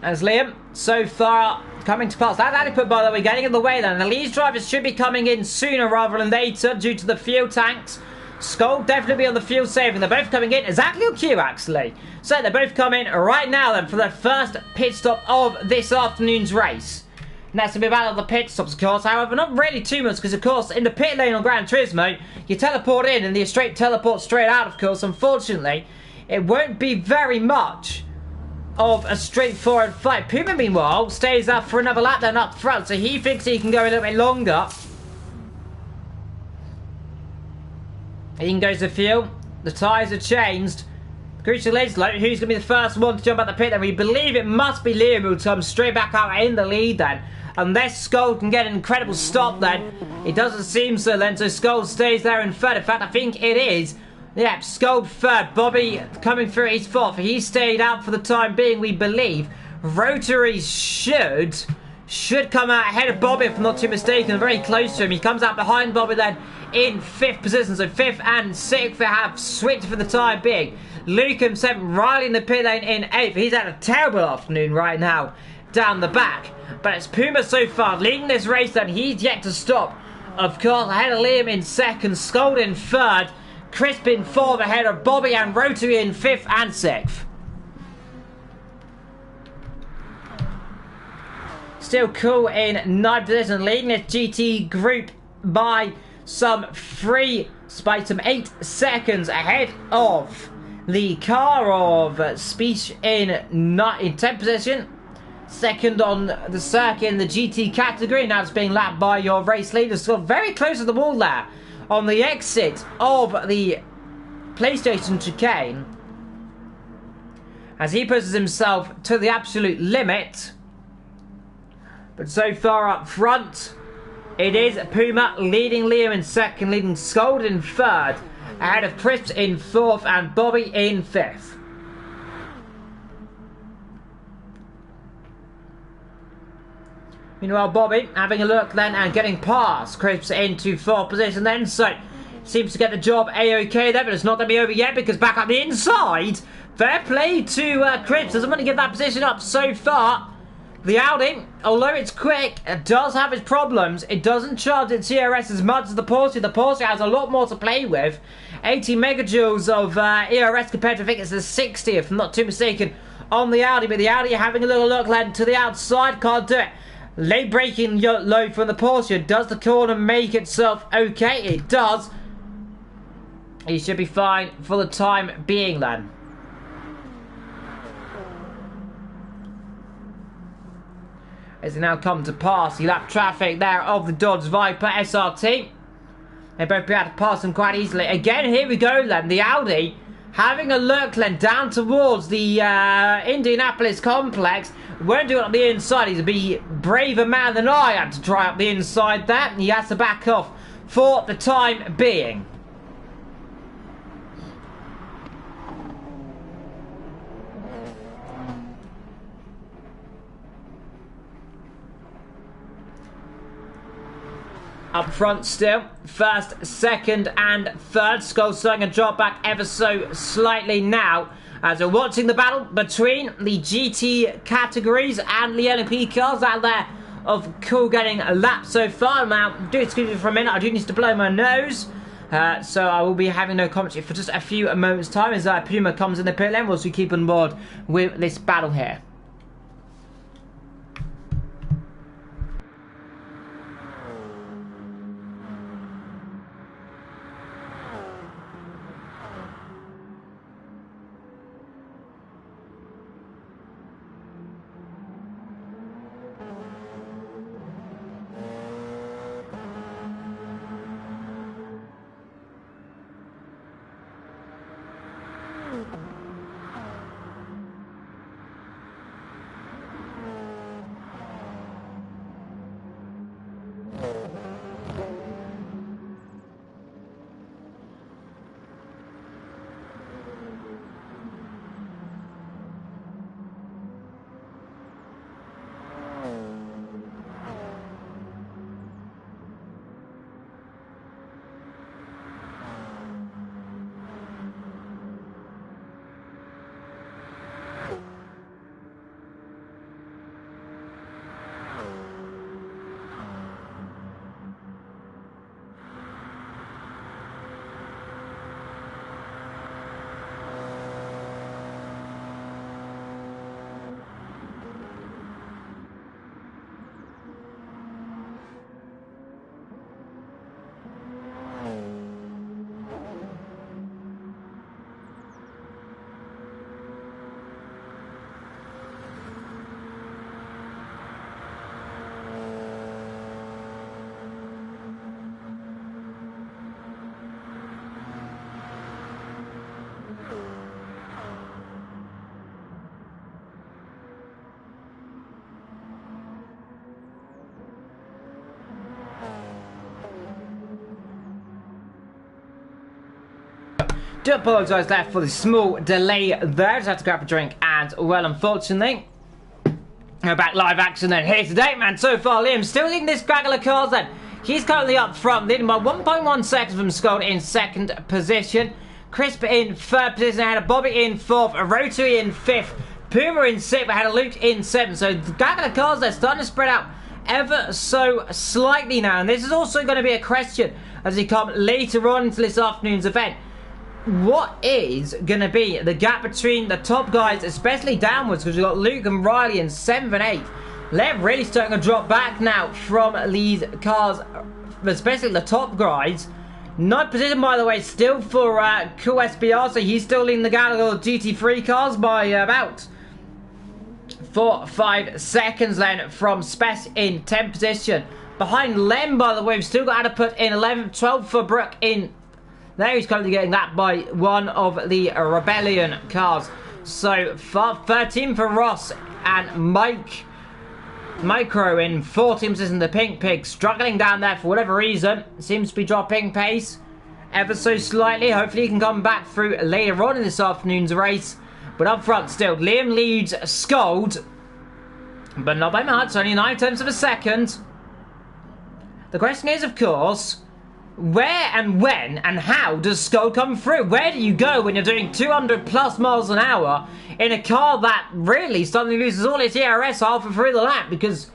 As Liam, so far, coming to pass. That Adiput, by the way, getting in the way then. The lead drivers should be coming in sooner rather than later due to the fuel tanks. Skull definitely be on the fuel saving. They're both coming in exactly on cue, actually. So they're both coming right now then for their first pit stop of this afternoon's race. And that's going to be about the pit stops, of course. However, not really too much because, of course, in the pit lane on Gran Turismo, you teleport in and you straight teleport straight out, of course. Unfortunately, it won't be very much of a straightforward fight. Puma, meanwhile, stays up for another lap then up front, so he thinks he can go a little bit longer. In goes the fuel. The tyres are changed. Crucial is, like, who's going to be the first one to jump out the pit then? We believe it must be Liam who'll come straight back out in the lead then. Unless Skull can get an incredible stop then. It doesn't seem so then, so Skull stays there in third. In fact, I think it is. Yeah, Skull third. Bobby coming through his fourth. He stayed out for the time being, we believe. Rotaries should come out ahead of Bobby, if I'm not too mistaken. Very close to him. He comes out behind Bobby then in 5th position. So 5th and 6th they have switched for the time being. Luke himself riding in the pit lane in 8th. He's had a terrible afternoon right now down the back. But it's Puma so far leading this race then. He's yet to stop. Of course, ahead of Liam in 2nd. Skull in 3rd. Crisp in 4th ahead of Bobby and Rotary in 5th and 6th. Still cool in 9th position, leading this GT group by some 8 seconds ahead of the car of Speech in 10th position. Second on the circuit in the GT category. Now it's being lapped by your race leader. Still very close to the wall there. On the exit of the PlayStation chicane, as he pushes himself to the absolute limit. But so far up front, it is Puma leading Liam in 2nd, leading Scold in 3rd, ahead of Crisp in 4th and Bobby in 5th. Meanwhile, Bobby having a look then and getting past Crisps into 4th position then. So, seems to get the job A-OK there, but it's not going to be over yet because back up the inside. Fair play to Crisps. Doesn't want to give that position up so far. The Audi, although it's quick, it does have its problems. It doesn't charge its ERS as much as the Porsche. The Porsche has a lot more to play with. 80 megajoules of ERS compared to, I think it's the 60, if I'm not too mistaken, on the Audi. But the Audi having a little look then to the outside, can't do it. Late braking low from the Porsche. Does the corner make itself okay? It does. He should be fine for the time being then. As they now come to pass the lap traffic there of the Dodge Viper SRT. They both be able to pass them quite easily. Again, here we go then. The Audi having a look then down towards the Indianapolis complex. Won't do it on the inside. He's a be braver man than I am to try up the inside there. He has to back off for the time being. Up front still, first, second and third. Skull starting to drop back ever so slightly now as we're watching the battle between the GT categories and the LMP cars out there of cool getting a lap so far. Now, do excuse me for a minute, I do need to blow my nose. So I will be having no commentary for just a few moments time as Puma comes in the pit lane whilst we keep on board with this battle here. Do apologise there for the small delay there. Just had to grab a drink and, well, unfortunately, we're back live action then here today, man. So far, Liam still leading this gaggle of cars then. He's currently up front, leading by 1.1 seconds from Skoda in 2nd position. Crisp in 3rd position ahead of Bobby in 4th, a Rotary in 5th, Puma in 6th, ahead of Luke in 7th. So the gaggle of cars they're starting to spread out ever so slightly now. And this is also going to be a question as we come later on into this afternoon's event. What is going to be the gap between the top guys, especially downwards, because we've got Luke and Riley in 7th and 8th. They're really starting to drop back now from these cars, especially the top guys. 9th position, by the way, still for cool SBR, so he's still leading the gaggle of GT3 cars by about 4-5 seconds then from Spess in 10th position. Behind Lem, by the way, we've still got to put in 11th, 12th for Brooke in. There he's currently getting that by one of the Rebellion cars. So 13 for Ross and Micro in 14th position. The Pink Pig struggling down there for whatever reason. Seems to be dropping pace ever so slightly. Hopefully he can come back through later on in this afternoon's race. But up front still, Liam leads Scold But not by much, only 9/10 of a second. The question is, of course, where and when and how does Skull come through? Where do you go when you're doing 200 plus miles an hour in a car that really suddenly loses all its ERS halfway through the lap? Because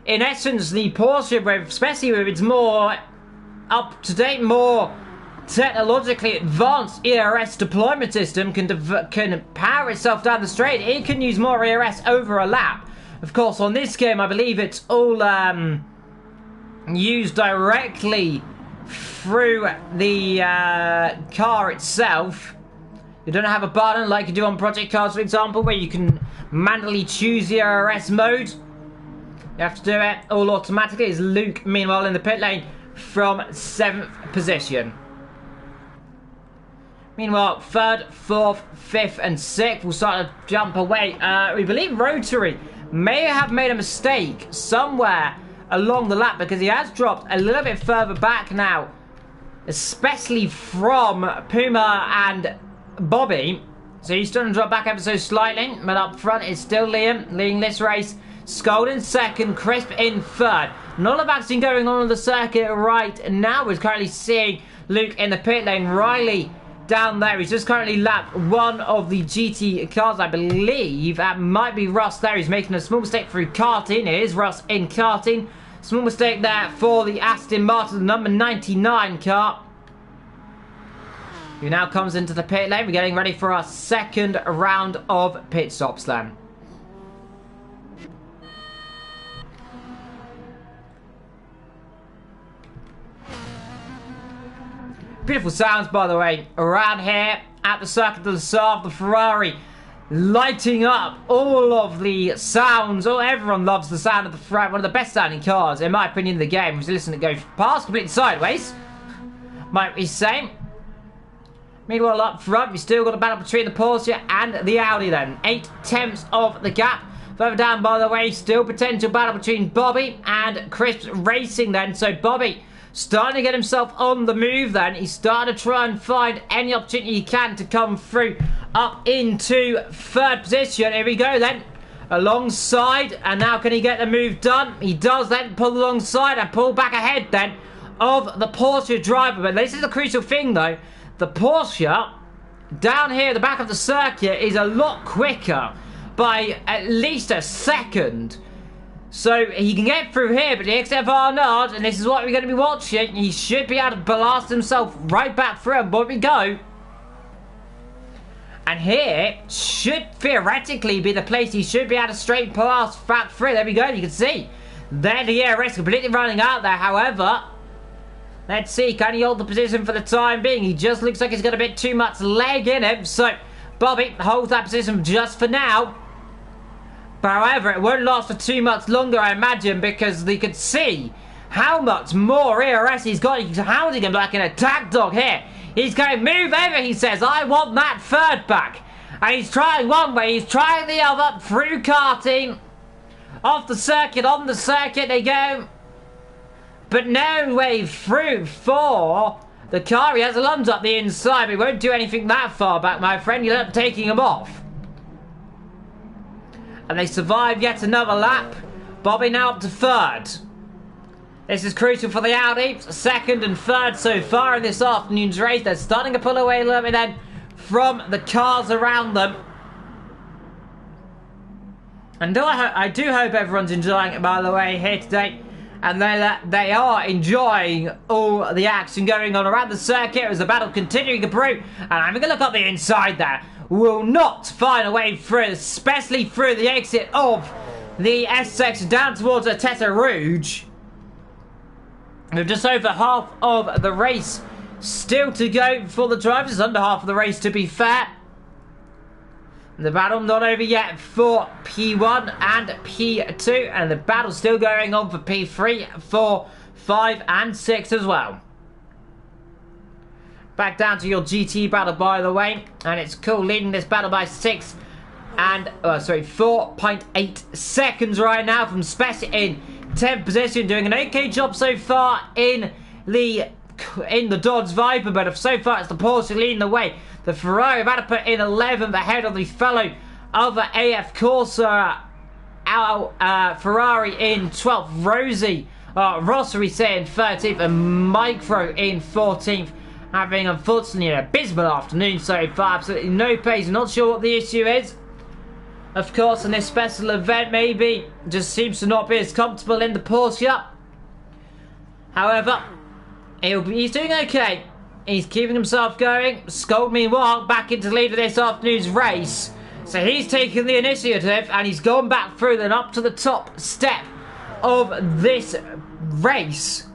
in essence, the Porsche, especially with its more up-to-date, more technologically advanced ERS deployment system, can power itself down the straight. It can use more ERS over a lap. Of course, on this game, I believe it's all used directly through the car itself. You don't have a button like you do on Project Cars, for example, where you can manually choose the ERS mode. You have to do it all automatically. Is Luke, meanwhile, in the pit lane from 7th position. Meanwhile, 3rd, 4th, 5th, and 6th will start to jump away. We believe Rotary may have made a mistake somewhere along the lap, because he has dropped a little bit further back now, especially from Puma and Bobby. So he's starting to drop back ever so slightly, but up front is still Liam leading this race. Skull in 2nd, Crisp in 3rd. Not a lot of action going on the circuit right now. We're currently seeing Luke in the pit lane, Riley down there. He's just currently lapped one of the GT cars, I believe. That might be Russ there. He's making a small mistake through karting. It is Russ in karting. Small mistake there for the Aston Martin number 99 car, who now comes into the pit lane. We're getting ready for our 2nd round of pit stops then. Beautiful sounds, by the way, around here at the Circuit de Sauve, the Ferrari lighting up all of the sounds. Oh, everyone loves the sound of the Ferrari. One of the best sounding cars, in my opinion, in the game. Just listen to go past completely sideways, might be saying. Meanwhile, up front, we still got a battle between the Porsche and the Audi then. 8/10 of the gap. Further down, by the way, still potential battle between Bobby and Crisp Racing then. So Bobby starting to get himself on the move then. He's starting to try and find any opportunity he can to come through up into 3rd position. Here we go then. Alongside, and now can he get the move done? He does then pull alongside and pull back ahead then of the Porsche driver. But this is the crucial thing though. The Porsche down here at the back of the circuit is a lot quicker by at least a second. So he can get through here, but the XFR not, and this is what we're going to be watching. He should be able to blast himself right back through, and here we go. And here should theoretically be the place he should be able to straight blast back through. There we go, you can see. There the ERS completely running out there, however. Let's see, can he hold the position for the time being? He just looks like he's got a bit too much leg in him, so Bobby holds that position just for now. However, it won't last for too much longer, I imagine, because they could see how much more ERS he's got. He's hounding him like an attack dog here. He's going, move over, he says. I want that 3rd back. And he's trying one way, he's trying the other, through karting. Off the circuit, on the circuit they go. But no way through for the car. He has a lunge up the inside, but he won't do anything that far back, my friend. You'll end up taking him off. And they survive yet another lap. Bobby now up to 3rd. This is crucial for the Audi. 2nd and 3rd so far in this afternoon's race. They're starting to pull away a little bit then from the cars around them. And I do hope everyone's enjoying it, by the way, here today. And they are enjoying all the action going on around the circuit as the battle continuing to brew. And having a look up the inside there. Will not find a way through, especially through the exit of the S section down towards the Teta Rouge. With just over half of the race still to go for the drivers. Under half of the race, to be fair. The battle not over yet for P1 and P2, and the battle still going on for P3, 4, 5 and 6 as well. Back down to your GT battle, by the way, and it's cool leading this battle by 4.8 seconds right now from Spec in 10th position, doing an okay job so far in the Dodge Viper, but so far it's the Porsche leading the way. The Ferrari about to put in 11th ahead of the fellow other AF Corsa Ferrari in 12th. Rossi saying 13th, and Micro in 14th. Having unfortunately an abysmal afternoon so far, absolutely no pace. Not sure what the issue is. Of course, in this special event, maybe just seems to not be as comfortable in the Porsche. However, he's doing okay. He's keeping himself going. Skold, meanwhile, back into lead of this afternoon's race. So he's taken the initiative and he's gone back through then up to the top step of this race.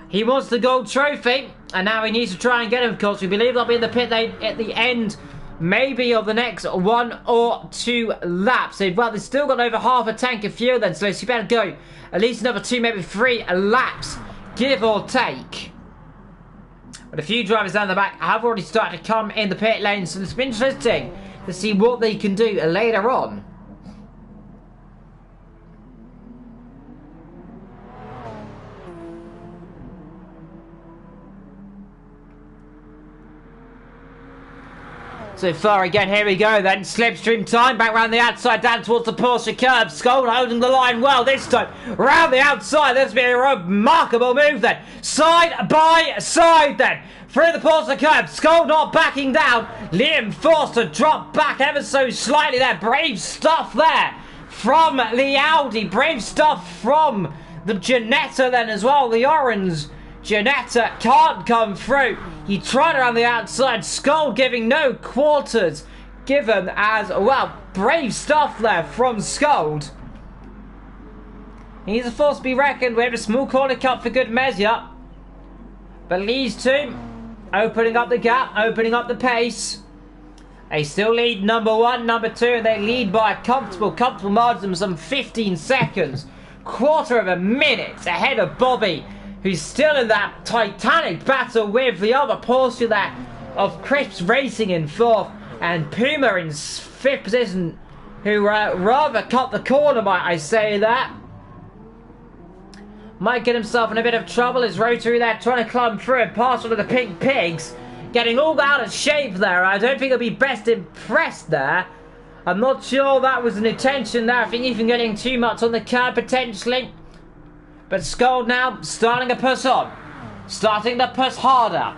He wants the gold trophy and now he needs to try and get him. Of course, we believe they'll be in the pit lane at the end maybe of the next 1 or 2 laps. So, well, they've still got over half a tank of fuel then, so you better go at least another 2, maybe 3 laps, give or take. But a few drivers down the back have already started to come in the pit lane, so it's been interesting to see what they can do later on. So far again, here we go then, slipstream time, back round the outside, down towards the Porsche curb. Skold holding the line well this time, round the outside. Let's be a remarkable move then, side by side then, through the Porsche curb. Skold not backing down, Liam forced to drop back ever so slightly there. Brave stuff there from the Audi, brave stuff from the Ginetta then as well, the orange Ginetta can't come through. He tried around the outside. Skold giving no quarters given as well. Brave stuff there from Skold. He's a force to be reckoned with. A small corner cut for good measure. But these two opening up the gap, opening up the pace. They still lead number 1, number 2, and they lead by a comfortable margin of some 15 seconds. Quarter of a minute ahead of Bobby, who's still in that titanic battle with the other Porsche there of Crisps Racing in 4th and Puma in 5th position, who rather cut the corner, might I say that. Might get himself in a bit of trouble. His rotary there trying to climb through and pass one of the pink pigs. Getting all out of shape there. I don't think he'll be best impressed there. I'm not sure that was an intention there. I think even getting too much on the curb potentially. But Skold now starting to push on. Starting to push harder.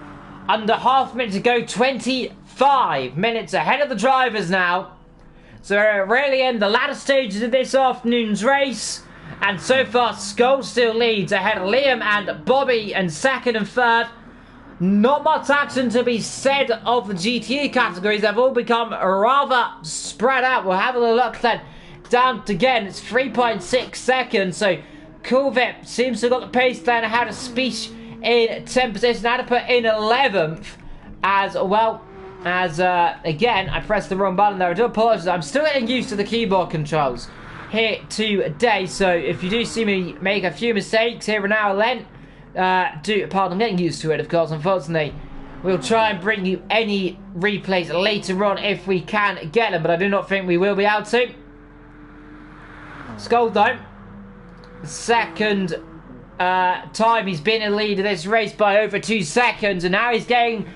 Under half a minute to go. 25 minutes ahead of the drivers now. So we're really in the latter stages of this afternoon's race. And so far Skold still leads ahead of Liam and Bobby in 2nd and 3rd. Not much action to be said of the GTE categories. They've all become rather spread out. We'll have a look then. Down again. It's 3.6 seconds. So Kulvip seems to have got the pace then. Had a speech in 10th position. Had to put in 11th as well as, again, I pressed the wrong button there. I do apologise. I'm still getting used to the keyboard controls here today. So if you do see me make a few mistakes here and now and then, pardon, I'm getting used to it, of course. Unfortunately, we'll try and bring you any replays later on if we can get them, but I do not think we will be able to. Skold though, second time he's been in lead of this race by over 2 seconds, and now he's getting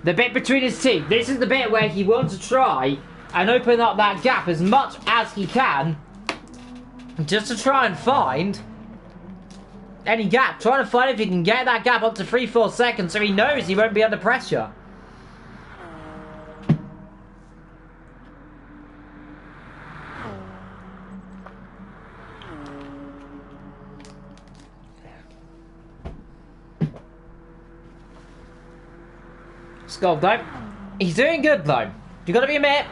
the bit between his teeth. This is the bit where he wants to try and open up that gap as much as he can, just to try and find any gap. Trying to find if he can get that gap up to 3-4 seconds so he knows he won't be under pressure. Skold though, he's doing good though. You gotta be admit,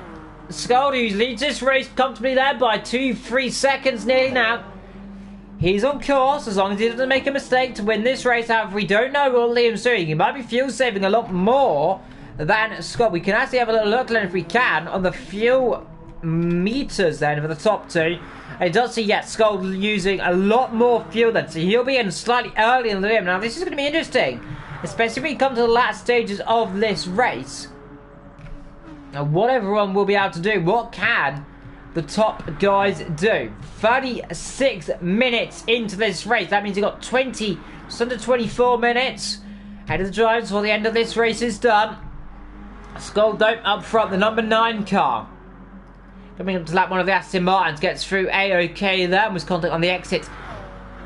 Skold, who leads this race comfortably there by 2-3 seconds nearly now. He's on course as long as he doesn't make a mistake to win this race. However, we don't know what Liam's doing. He might be fuel saving a lot more than Skold. We can actually have a little look then if we can on the fuel meters then for the top two. And it does see, yes, Skold using a lot more fuel then. So he'll be in slightly earlier than Liam. Now this is going to be interesting, especially when we come to the last stages of this race. Now what everyone will be able to do, what can the top guys do? 36 minutes into this race. That means you've got 20, just under 24 minutes ahead of the drivers before the end of this race is done. Skold though up front, the number 9 car. Coming up to lap 1 of the Aston Martins, gets through A-OK there, and was contact on the exit.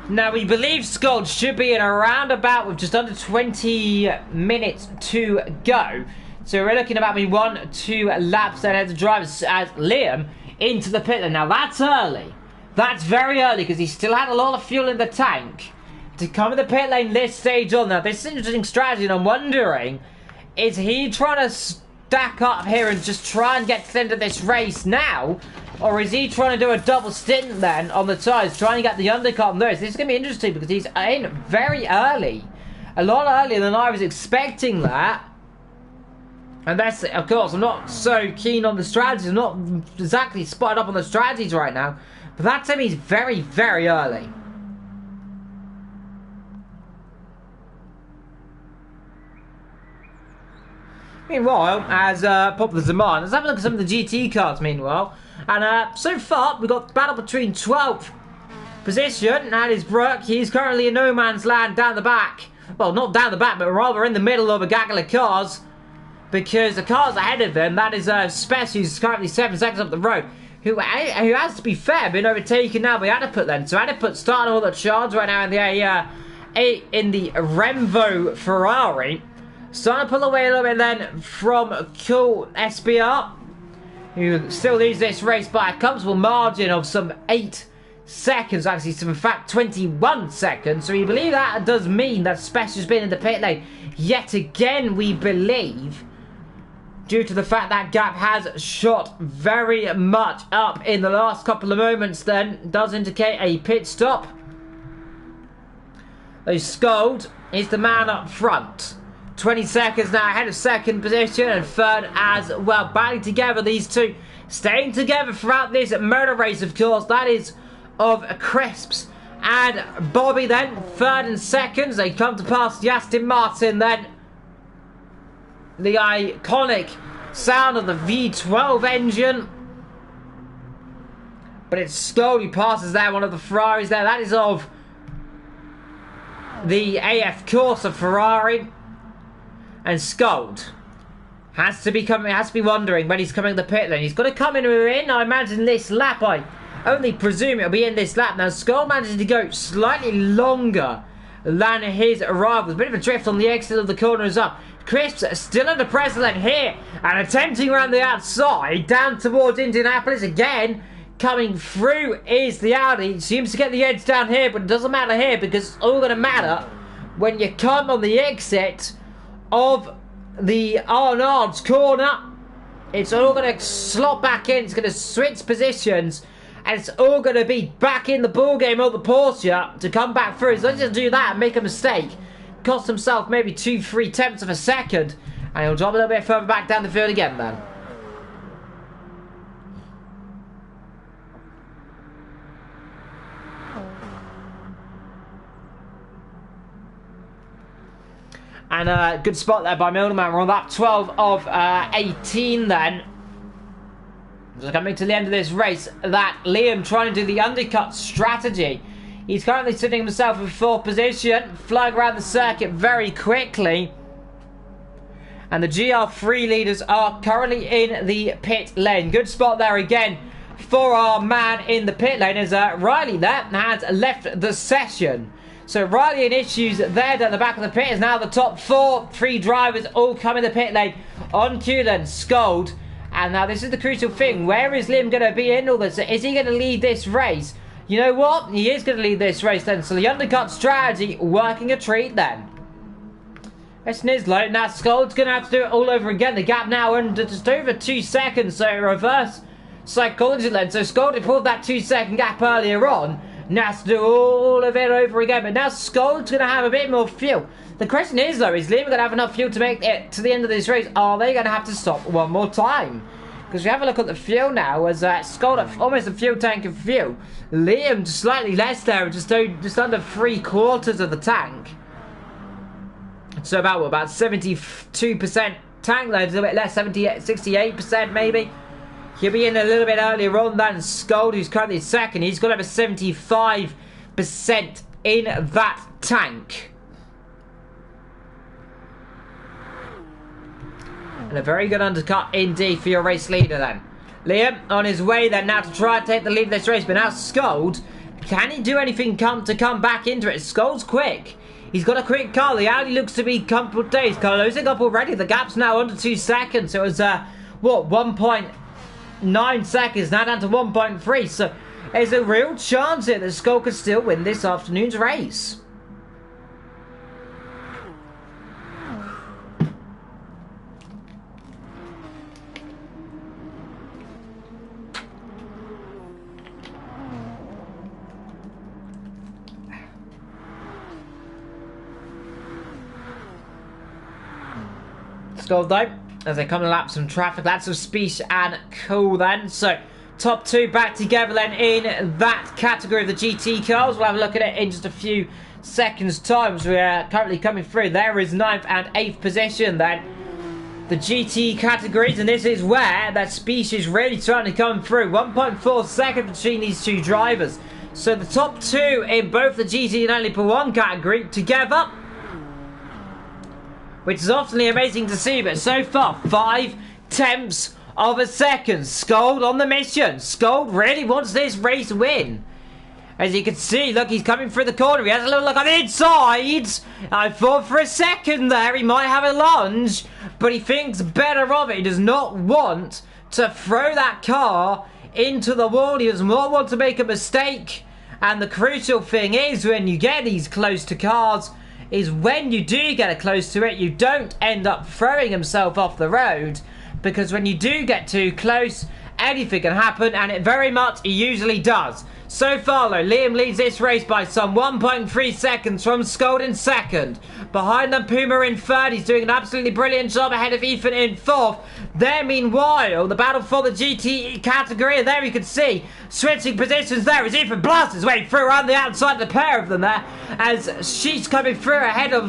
Now, we believe Scott should be in a roundabout with just under 20 minutes to go. So we're looking about maybe 1-2 laps ahead of the drivers as Liam into the pit lane. Now, that's early. That's very early because he still had a lot of fuel in the tank to come in the pit lane this stage on. Now, this is an interesting strategy, and I'm wondering, is he trying to stack up here and just try and get to the end of this race now? Or is he trying to do a double stint then on the tyres, trying to get the undercut on those? This is going to be interesting because he's in very early. A lot earlier than I was expecting that. And that's, of course, I'm not so keen on the strategies. I'm not exactly spotted up on the strategies right now. But that to me is very, very early. Meanwhile, as popular demand, let's have a look at some of the GT cars meanwhile. And so far, we've got the battle between 12th position, that is Brooke. He's currently in no man's land down the back. Well, not down the back, but rather in the middle of a gaggle of cars. Because the cars ahead of him, that is Spess, who's currently 7 seconds up the road. Who has, to be fair, been overtaken now by Adiput then. So Adiput starting all the charge right now in the Remvo Ferrari. Starting to pull away a little bit then from cool SBR, who still leads this race by a comfortable margin of some 8 seconds, actually, so in fact 21 seconds. So we believe that does mean that Spess has been in the pit lane yet again, we believe, due to the fact that gap has shot very much up in the last couple of moments then, does indicate a pit stop. Though Scold is the man up front. 20 seconds now ahead of second position and third as well. Battling together, these two. Staying together throughout this motor race, of course. That is of Crisps and Bobby then. Third and second. They come to pass the Aston Martin then. The iconic sound of the V12 engine. But it's slowly passes there. One of the Ferraris there. That is of the AF Corsa Ferrari. And Scold has to be wondering when he's coming to the pit lane. He's got to come in, I imagine, this lap. I only presume it'll be in this lap. Now, Scold manages to go slightly longer than his rivals. A bit of a drift on the exit of the corners up. Crisps still under pressure then here and attempting around the outside down towards Indianapolis again. Coming through is the Audi. Seems to get the edge down here, but it doesn't matter here because it's all going to matter when you come on the exit of the Arnaud's corner. It's all going to slot back in. It's going to switch positions. And it's all going to be back in the ball game of the Porsche to come back through. So let's just do that and make a mistake. Cost himself maybe 2-3 tenths of a second. And he'll drop a little bit further back down the field again then. And a good spot there by Mildeman. We're on lap 12 of 18 then. Just coming to the end of this race, that Liam trying to do the undercut strategy. He's currently sitting himself in 4th position, flying around the circuit very quickly. And the GR3 leaders are currently in the pit lane. Good spot there again for our man in the pit lane as Riley there has left the session. So Riley in issues there at the back of the pit is now the top 3 drivers all come in the pit lane. On cue then, Scold. And now this is the crucial thing. Where is Liam going to be in all this? Is he going to lead this race? You know what? He is going to lead this race then. So the undercut strategy working a treat then. It's Nislo. Now Scold's going to have to do it all over again. The gap now under just over 2 seconds. So reverse psychology then. So Scold had pulled that 2-second gap earlier on. Now has to do all of it over again. But now Scold's going to have a bit more fuel. The question is, though, is Liam going to have enough fuel to make it to the end of this race? Are they going to have to stop one more time? Because we have a look at the fuel now, as Scold at almost a fuel tank of fuel. Liam just slightly less there, just under 3/4 of the tank. So about 72% tank load, a little bit less, 68% maybe. He'll be in a little bit earlier on than Scold, who's currently second. He's got over 75% in that tank. And a very good undercut indeed for your race leader then. Liam on his way then now to try and take the lead of this race, but now Scold, can he do anything to come back into it? Scold's quick. He's got a quick car. The Audi looks to be comfortable days. Closing up already. The gap's now under 2 seconds. It was, what, 1.9 seconds. Now down to 1.3. So there's a real chance here that Scold could still win this afternoon's race. Scold though, as they come to lap some traffic, lots of speech and cool then. So top two back together then in that category of the GT cars. We'll have a look at it in just a few seconds time as we are currently coming through. There is 9th and 8th position then, the GT categories, and this is where that speech is really trying to come through. 1.4 seconds between these two drivers. So the top two in both the GT and only per one category together, which is often amazing to see, but so far, 0.5 of a second. Scold on the mission. Scold really wants this race win. As you can see, look, he's coming through the corner. He has a little look on the inside. I thought for a second there he might have a lunge, but he thinks better of it. He does not want to throw that car into the wall. He does not want to make a mistake. And the crucial thing is, when you get these close to cars, is when you do get close to it, you don't end up throwing himself off the road, because when you do get too close, anything can happen, and it very much usually does. So far though, Liam leads this race by some 1.3 seconds from Scold in second. Behind them, Puma in third. He's doing an absolutely brilliant job ahead of Ethan in fourth. There, meanwhile, the battle for the GT category, and there you can see, switching positions there as Ethan blasts his way through around the outside, the pair of them there, as she's coming through ahead of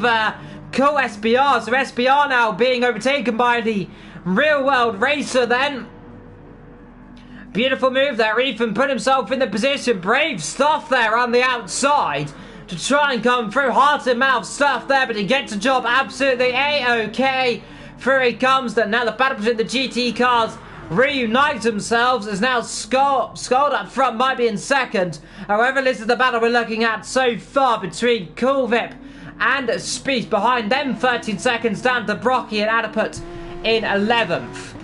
SBR. So SBR now being overtaken by the real world racer then. Beautiful move there. Ethan put himself in the position. Brave stuff there on the outside to try and come through. Heart and mouth stuff there, but he gets the job absolutely A-OK. Through he comes. Then now the battle between the GT cars reunite themselves, as now Scold up front might be in second. However, this is the battle we're looking at so far between Cool Vip and Speed. Behind them, 13 seconds down to Brocky and Adiput in 11th.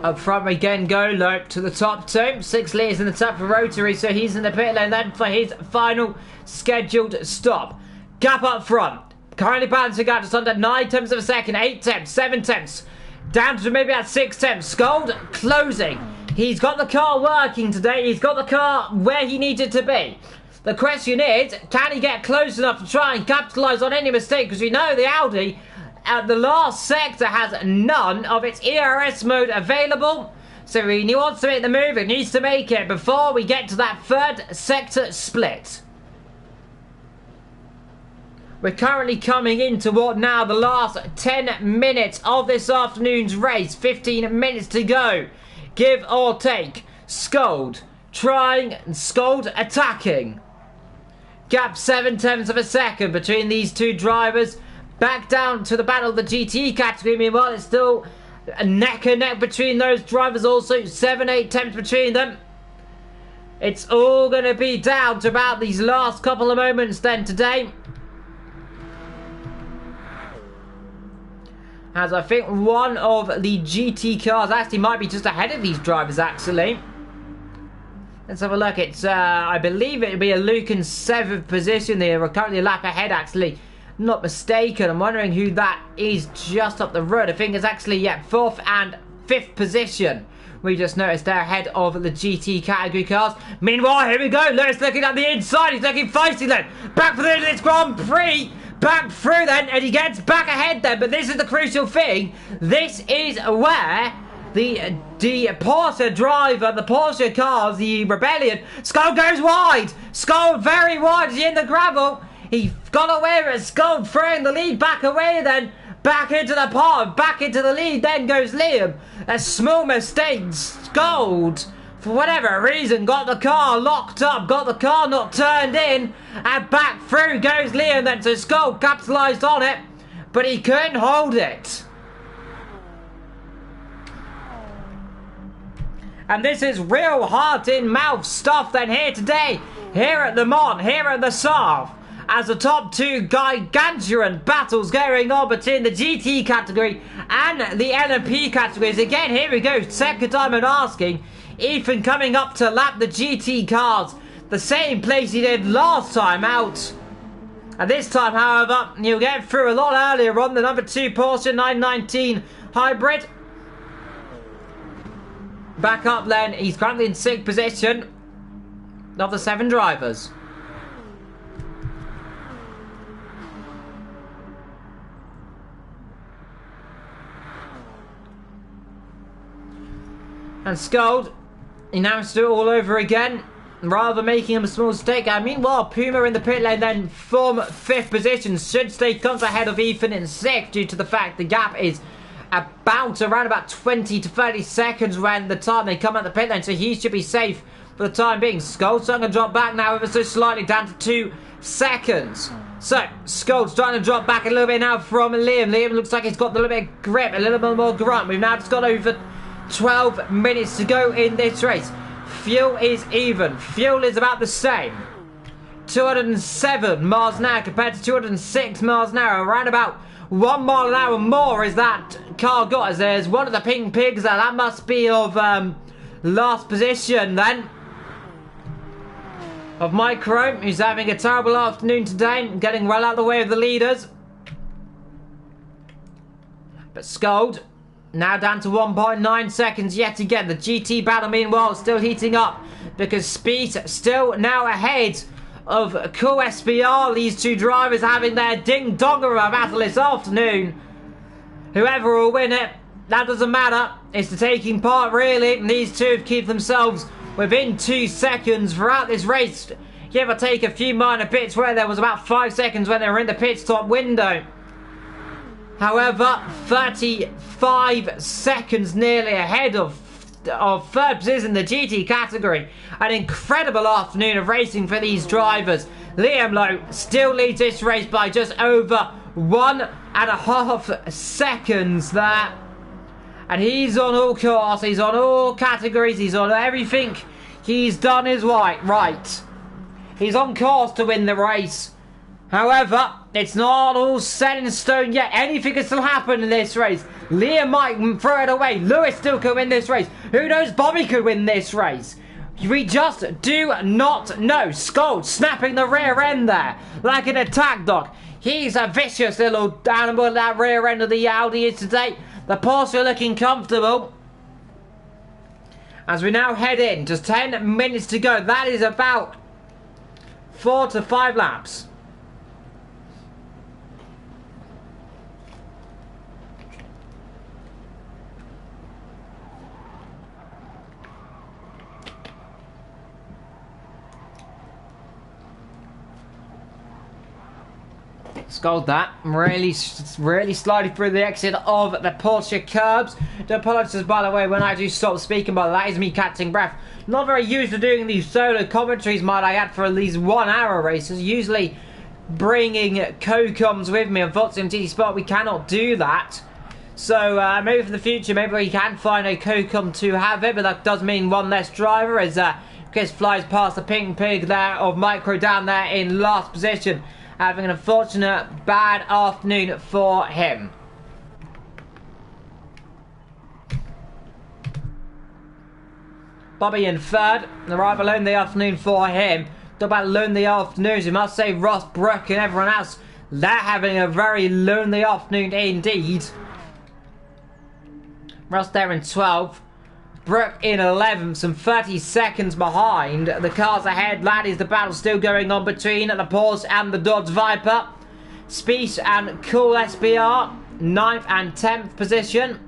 Up front we again go Lope to the top two. 6 litres in the top for Rotary, so he's in the pit lane then for his final scheduled stop. Gap up front. Currently balancing out just under 9 tenths of a second. 8 tenths, 7 tenths. Down to maybe at 6 tenths. Scold closing. He's got the car working today. He's got the car where he needs it to be. The question is, can he get close enough to try and capitalise on any mistake? Because we know the Audi at the last sector has none of its ERS mode available. So he wants to make the move. He needs to make it before we get to that third sector split. We're currently coming into what now the last 10 minutes of this afternoon's race. 15 minutes to go, give or take. Scold trying and Scold attacking. Gap 7 tenths of a second between these two drivers. Back down to the battle of the GT category. Meanwhile, it's still a neck and neck between those drivers also. 7-8 tenths between them. It's all going to be down to about these last couple of moments then today. As I think one of the GT cars actually might be just ahead of these drivers actually. Let's have a look. It's, I believe it would be a Luke in 7th position. They are currently a lap ahead actually. Not mistaken. I'm wondering who that is just up the road. I think it's actually, yeah, 4th and 5th position. We just noticed they're ahead of the GT category cars. Meanwhile, here we go. Lewis looking at the inside. He's looking feisty then. Back for the end of this Grand Prix. Back through then, and he gets back ahead then. But this is the crucial thing. This is where the Porsche driver, the Porsche cars, the Rebellion, Scold goes wide. Scold very wide. Is he in the gravel? He got away with it. Scold throwing the lead back away then. back into the pod, back into the lead. Then goes Liam. A small mistake. Gold, for whatever reason, got the car locked up, got the car not turned in, and back through goes Liam then. So Skull capitalised on it, but he couldn't hold it. And this is real heart-in-mouth stuff then here today, here at the Mon, here at the South, as the top two gargantuan battles going on between the GT category and the LMP categories. Again, here we go, second time I'm asking. Ethan coming up to lap the GT cars, the same place he did last time out. And this time, however, he'll get through a lot earlier on the number 2 Porsche 919 Hybrid. Back up then, he's currently in 6th position of the 7 drivers. And Skuld, he now has to do it all over again, rather than making him a small mistake. And meanwhile, Puma in the pit lane then from 5th position, should stay comes ahead of Ethan in 6th due to the fact the gap is around about 20 to 30 seconds when the time they come at the pit lane, so he should be safe for the time being. Skull's starting to drop back now ever so slightly down to 2 seconds. So Skull's starting to drop back a little bit now from Liam. Liam looks like he's got a little bit of grip, a little bit more grunt. We've now just got over 12 minutes to go in this race. Fuel is even. Fuel is about the same. 207 miles an hour compared to 206 miles an hour. Around about 1 mile an hour more is that car got, as there's one of the pink pigs there. That must be of last position then. Of Micro, who's having a terrible afternoon today, getting well out of the way of the leaders. But Skuld now down to 1.9 seconds yet again. The GT battle meanwhile still heating up because Speed still now ahead of Cool SBR. These two drivers having their ding-donger of a battle this afternoon. Whoever will win it, that doesn't matter. It's the taking part really. And these two have kept themselves within 2 seconds throughout this race. Give or take a few minor pits where there was about 5 seconds when they were in the pit stop window. However, 35 seconds nearly ahead of 3rd position in the GT category. An incredible afternoon of racing for these drivers. Liam Lowe still leads this race by just over 1.5 seconds there. And he's on all cars, he's on all categories, he's on everything. He's done his right. He's on course to win the race. However, it's not all set in stone yet. Anything can still happen in this race. Liam might throw it away. Lewis still could win this race. Who knows? Bobby could win this race. We just do not know. Skuld snapping the rear end there like an attack dog. He's a vicious little animal, that rear end of the Audi is today. The Porsche looking comfortable. As we now head in, just 10 minutes to go. That is about 4 to 5 laps. Skuld that. Really sliding through the exit of the Porsche curbs. Do apologise by the way when I do stop speaking, but that is me catching breath. Not very used to doing these solo commentaries, might I add, for at least 1 hour races. Usually bringing co-coms with me. Unfortunately, in GT Sport we cannot do that. So maybe for the future, maybe we can find a co-com to have it, but that does mean one less driver as Chris flies past the pink pig there of Micro down there in last position. Having an unfortunate bad afternoon for him. Bobby in 3rd. A rather lonely afternoon for him. Talk about lonely afternoons. You must say Ross, Brooke and everyone else. They're having a very lonely afternoon indeed. Ross there in 12th. Brooke in 11th, some 30 seconds behind the cars ahead. That is the battle still going on between the Porsche and the Dodge Viper. Speech and Cool SBR, 9th and 10th position.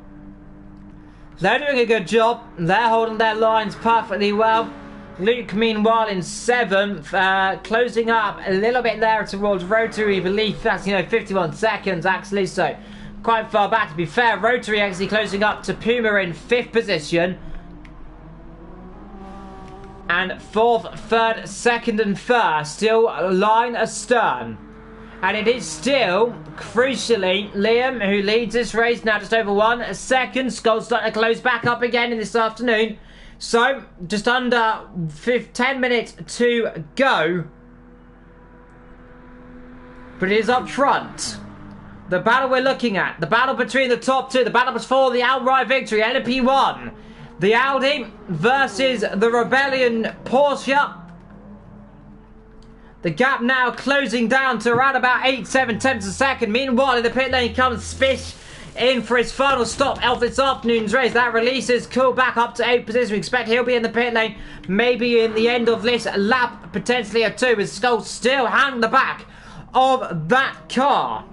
They're doing a good job. They're holding their lines perfectly well. Luke, meanwhile, in 7th, closing up a little bit there towards Rotary Relief. That's, 51 seconds, actually. So, quite far back, to be fair. Rotary actually closing up to Puma in 5th position. And 4th, 3rd, 2nd and 1st still line astern. And it is still, crucially, Liam who leads this race now, just over 1 second. Skull's starting to close back up again in this afternoon. So, just under 10 minutes to go. But it is up front. The battle we're looking at, the battle between the top two, the battle for the outright victory, LMP1. The Audi versus the Rebellion Porsche. The gap now closing down to around about 8-7 tenths a second. Meanwhile, in the pit lane comes Spish in for his final stop of this afternoon's race. That releases Cool back up to 8th position. We expect he'll be in the pit lane maybe in the end of this lap, potentially a 2, with Skull still hanging the back of that car.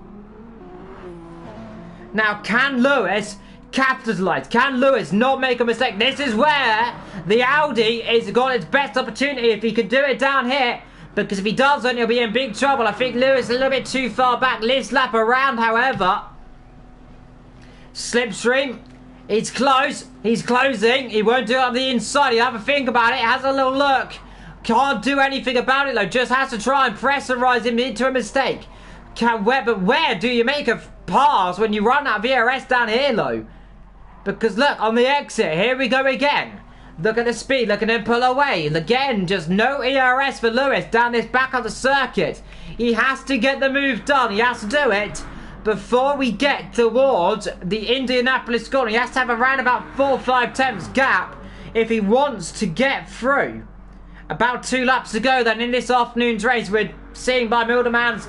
Now, can Lewis capitalise? Can Lewis not make a mistake? This is where the Audi has got its best opportunity if he can do it down here. Because if he doesn't, he'll be in big trouble. I think Lewis is a little bit too far back this lap around, however. Slipstream. It's close. He's closing. He won't do it on the inside. He'll have a think about it. Has a little look. Can't do anything about it, though. Just has to try and pressurize him into a mistake. But where do you make a pass when you run that VRS down here, though? Because look, on the exit, here we go again. Look at the speed, look at him pull away. And again, just no ERS for Lewis down this back of the circuit. He has to get the move done. He has to do it before we get towards the Indianapolis corner. He has to have around about 4-5 tenths gap if he wants to get through. About 2 laps to go then in this afternoon's race. We're seeing by Milderman's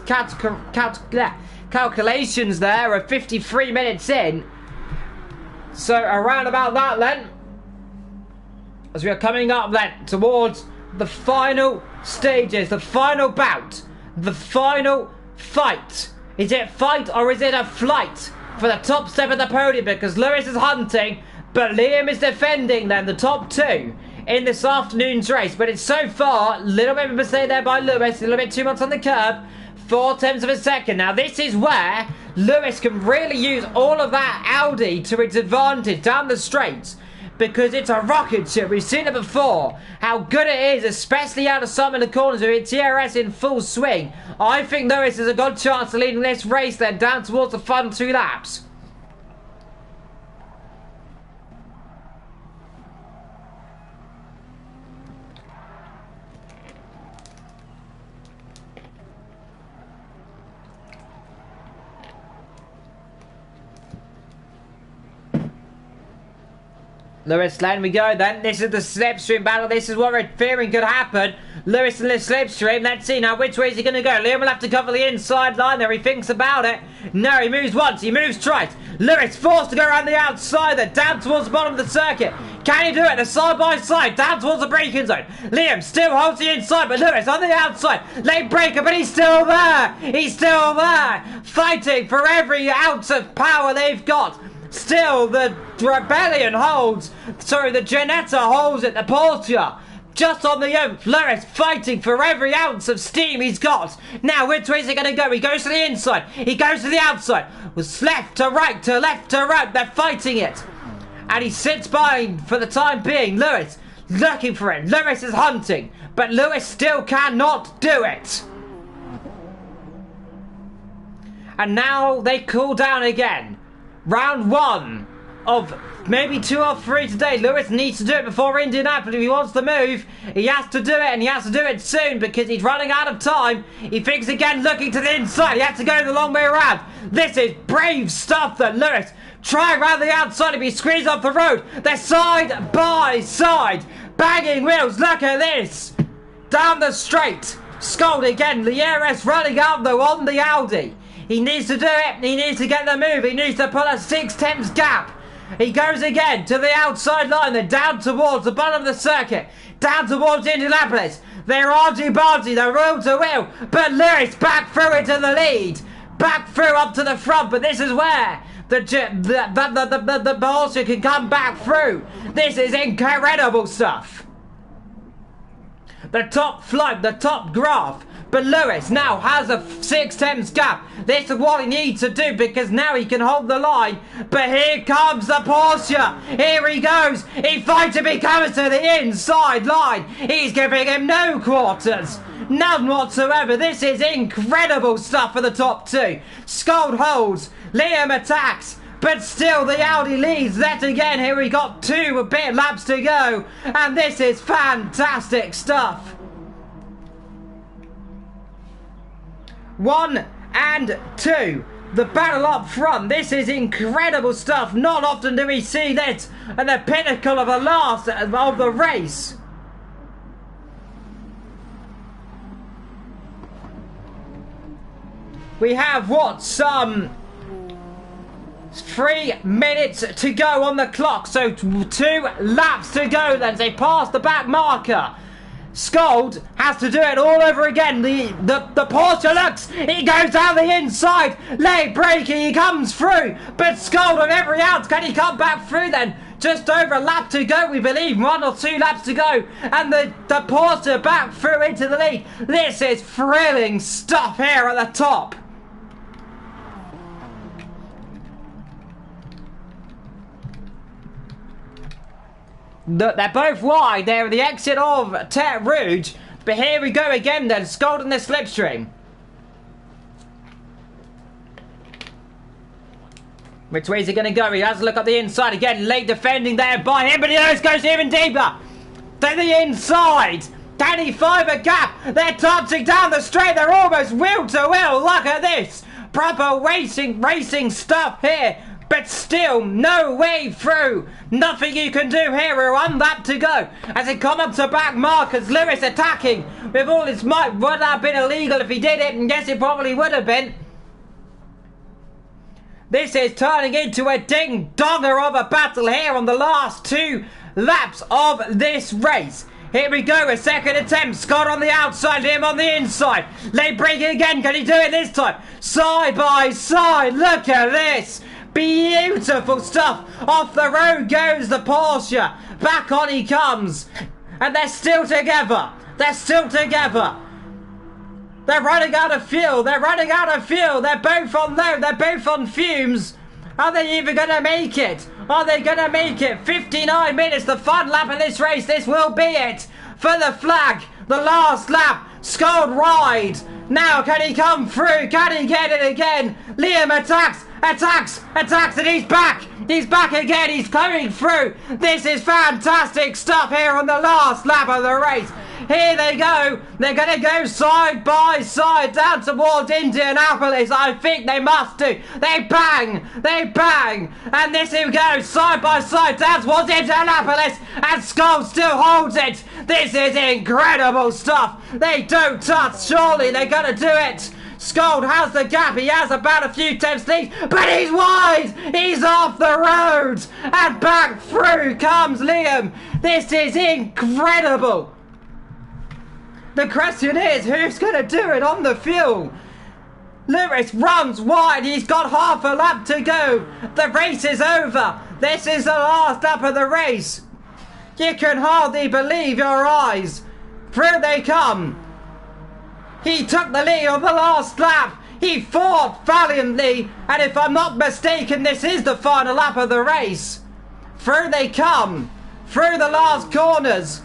calculations there of 53 minutes in. So around about that then, as we are coming up then towards the final stages, the final bout, the final fight. Is it fight or is it a flight for the top step of the podium? Because Lewis is hunting, but Liam is defending then the top 2 in this afternoon's race. But it's so far, a little bit of a mistake there by Lewis, a little bit too much on the curb. 4 tenths of a second. Now this is where Lewis can really use all of that Audi to its advantage down the straights. Because it's a rocket ship. We've seen it before. How good it is, especially out of some of the corners with its TRS in full swing. I think Lewis has a good chance of leading this race then down towards the final 2 laps. Lewis lane we go then. This is the slipstream battle. This is what we're fearing could happen. Lewis in the slipstream. Let's see now which way is he going to go. Liam will have to cover the inside line there. He thinks about it. No, he moves once. He moves twice. Lewis forced to go around the outside there. Down towards the bottom of the circuit. Can he do it? The side by side. Down towards the braking zone. Liam still holds the inside. But Lewis on the outside. Late breaker. But he's still there. He's still there. Fighting for every ounce of power they've got. Still, the Rebellion holds, sorry, the Janetta holds it, the Porsche, just on the yoke. Lewis fighting for every ounce of steam he's got. Now, which way is he going to go? He goes to the inside, he goes to the outside. Was left to right, to left to right, they're fighting it. And he sits behind for the time being. Lewis looking for it. Lewis is hunting, but Lewis still cannot do it. And now they cool down again. Round 1 of maybe 2 or 3 today. Lewis needs to do it before Indianapolis. If he wants to move, he has to do it, and he has to do it soon because he's running out of time. He thinks again, looking to the inside. He has to go the long way around. This is brave stuff that Lewis trying around the outside to be squeezed off the road. They're side by side, banging wheels. Look at this. Down the straight. Scold again. The ERS running out though on the Audi. He needs to do it. He needs to get the move. He needs to pull a 6 tenths gap. He goes again to the outside line. Then down towards the bottom of the circuit. Down towards Indianapolis. They're argy-bargy. They're wheel to wheel. But Lewis back through into the lead. Back through up to the front. But this is where the Porsche can come back through. This is incredible stuff. The top flight, the top graph But Lewis now has a 6 tenths gap. This is what he needs to do because now he can hold the line. But here comes the Porsche. Here he goes. He fights if he comes to the inside line. He's giving him no quarters. None whatsoever. This is incredible stuff for the top two. Scald holds. Liam attacks. But still the Audi leads yet again. Here we got 2 a bit laps to go. And this is fantastic stuff. 1 and 2. The battle up front. This is incredible stuff. Not often do we see this at the pinnacle of the last of the race. We have what? Some 3 minutes to go on the clock. So 2 laps to go then. They pass the back marker. Scald has to do it all over again. The Porsche looks. He goes down the inside. Late braking. He comes through. But Scald on every out. Can he come back through then? Just over a lap to go, we believe. 1 or 2 laps to go. And the Porsche back through into the lead. This is thrilling stuff here at the top. They're both wide. They're at the exit of Terre Rouge. But here we go again then. Scald in the slipstream. Which way is he going to go? He has a look up the inside again. Late defending there by him. But he goes even deeper. To the inside. Can he find a gap? They're touching down the straight. They're almost wheel to wheel. Look at this. Proper racing stuff here. But still, no way through. Nothing you can do here. We're 1 lap to go. As it come up to back markers, Lewis attacking with all his might. Would that have been illegal if he did it? And yes, it probably would have been. This is turning into a ding-donger of a battle here on the last 2 laps of this race. Here we go, a second attempt. Scott on the outside, him on the inside. Late braking again. Can he do it this time? Side by side. Look at this. Beautiful stuff. Off the road goes the Porsche. Back on he comes. And they're still together. They're still together. They're running out of fuel. They're running out of fuel. They're both on low. They're both on fumes. Are they even going to make it? Are they going to make it? 59 minutes, the fun lap of this race. This will be it. For the flag. The last lap. Scald ride. Now, can he come through? Can he get it again? Liam attacks, and he's back. He's back again. He's coming through. This is fantastic stuff here on the last lap of the race. Here they go. They're going to go side by side down towards Indianapolis. I think they must do. They bang. And this here goes side by side down towards Indianapolis. And Skull still holds it. This is incredible stuff. They don't touch. Surely they're going to do it. Scald has the gap. He has about a few tenths lead, but he's wide. He's off the road. And back through comes Liam. This is incredible. The question is, who's going to do it on the fuel? Lewis runs wide. He's got half a lap to go. The race is over. This is the last lap of the race. You can hardly believe your eyes. Through they come. He took the lead on the last lap. He fought valiantly. And if I'm not mistaken, this is the final lap of the race. Through they come. Through the last corners.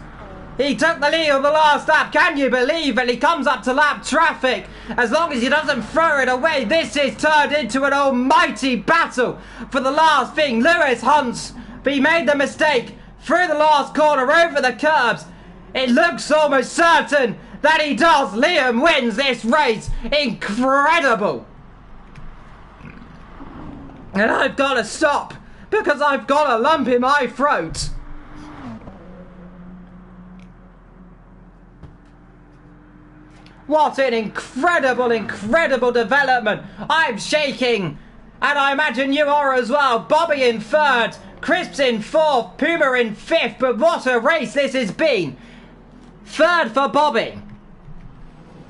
He took the lead on the last lap. Can you believe it? He comes up to lap traffic. As long as he doesn't throw it away, this is turned into an almighty battle for the last thing. Lewis hunts, but he made the mistake. Through the last corner, over the curbs. It looks almost certain that he does. Liam wins this race. Incredible. And I've got to stop because I've got a lump in my throat. What an incredible development. I'm shaking. And I imagine you are as well. Bobby in 3rd. Crisps in 4th. Puma in 5th. But what a race this has been. 3rd for Bobby.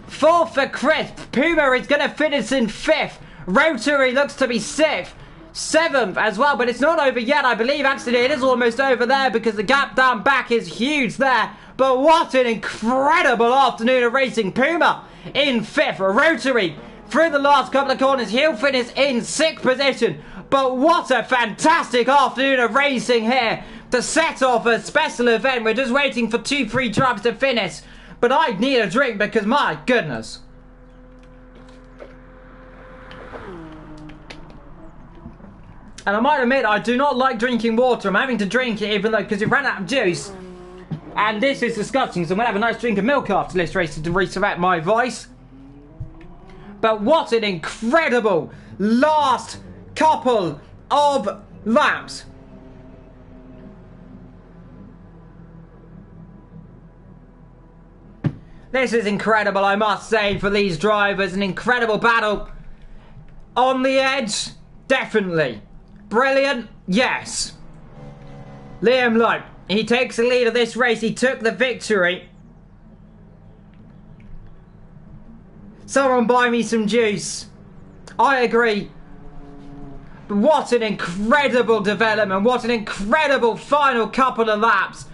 4th for Crisp. Puma is going to finish in 5th. Rotary looks to be 6th. 7th as well, but it's not over yet. I believe actually it is almost over there because the gap down back is huge there. But what an incredible afternoon of racing. Puma in 5th. Rotary through the last couple of corners. He'll finish in 6th position. But what a fantastic afternoon of racing here to set off a special event. We're just waiting for 2-3 drivers to finish. But I need a drink because my goodness. And I might admit, I do not like drinking water. I'm having to drink it even though, because it ran out of juice. And this is disgusting, so I'm going to have a nice drink of milk after this race to resurrect my voice. But what an incredible last couple of laps. This is incredible, I must say, for these drivers. An incredible battle. On the edge, definitely. Brilliant, yes. Liam Lowe, he takes the lead of this race. He took the victory. Someone buy me some juice. I agree. But what an incredible development. What an incredible final couple of laps.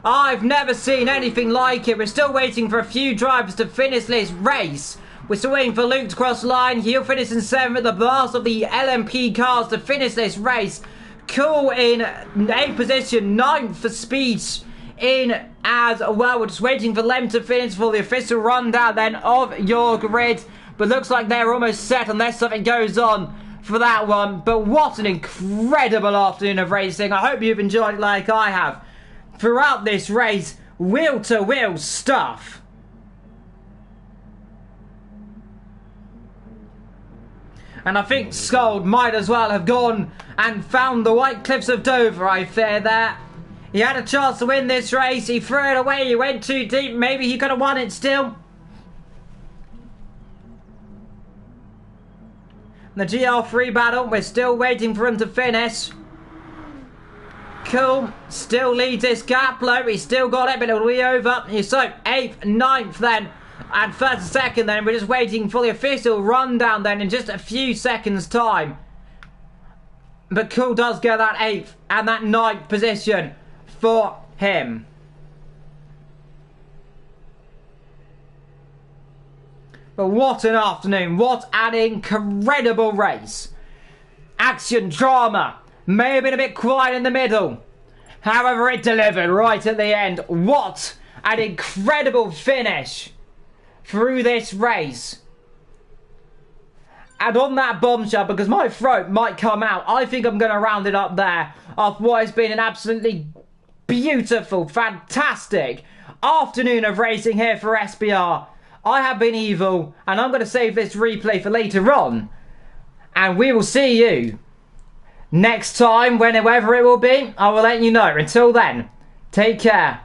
I've never seen anything like it. We're still waiting for a few drivers to finish this race. We're still waiting for Luke to cross the line. He'll finish in 7th at the last of the LMP cars to finish this race. Cool in 8th position, 9th for Speeds in as well. We're just waiting for Lem to finish for the official rundown then of your grid. But looks like they're almost set unless something goes on for that one. But what an incredible afternoon of racing. I hope you've enjoyed it like I have. Throughout this race, wheel-to-wheel stuff. And I think Skuld might as well have gone and found the White Cliffs of Dover, I fear that. He had a chance to win this race. He threw it away. He went too deep. Maybe he could have won it still. The GR3 battle. We're still waiting for him to finish. Cool. Still leads this gap. Low. He's still got it, but it'll be over. So, 8th, 9th then. And 1st and 2nd then. We're just waiting for the official rundown then in just a few seconds' time. But Cool does get that 8th and that 9th position for him. But what an afternoon. What an incredible race. Action, drama. May have been a bit quiet in the middle. However, it delivered right at the end. What an incredible finish through this race. And on that bombshell, because my throat might come out, I think I'm going to round it up there of what has been an absolutely beautiful, fantastic afternoon of racing here for SBR. I have been evil, and I'm going to save this replay for later on. And we will see you next time, whenever it will be. I will let you know. Until then, take care.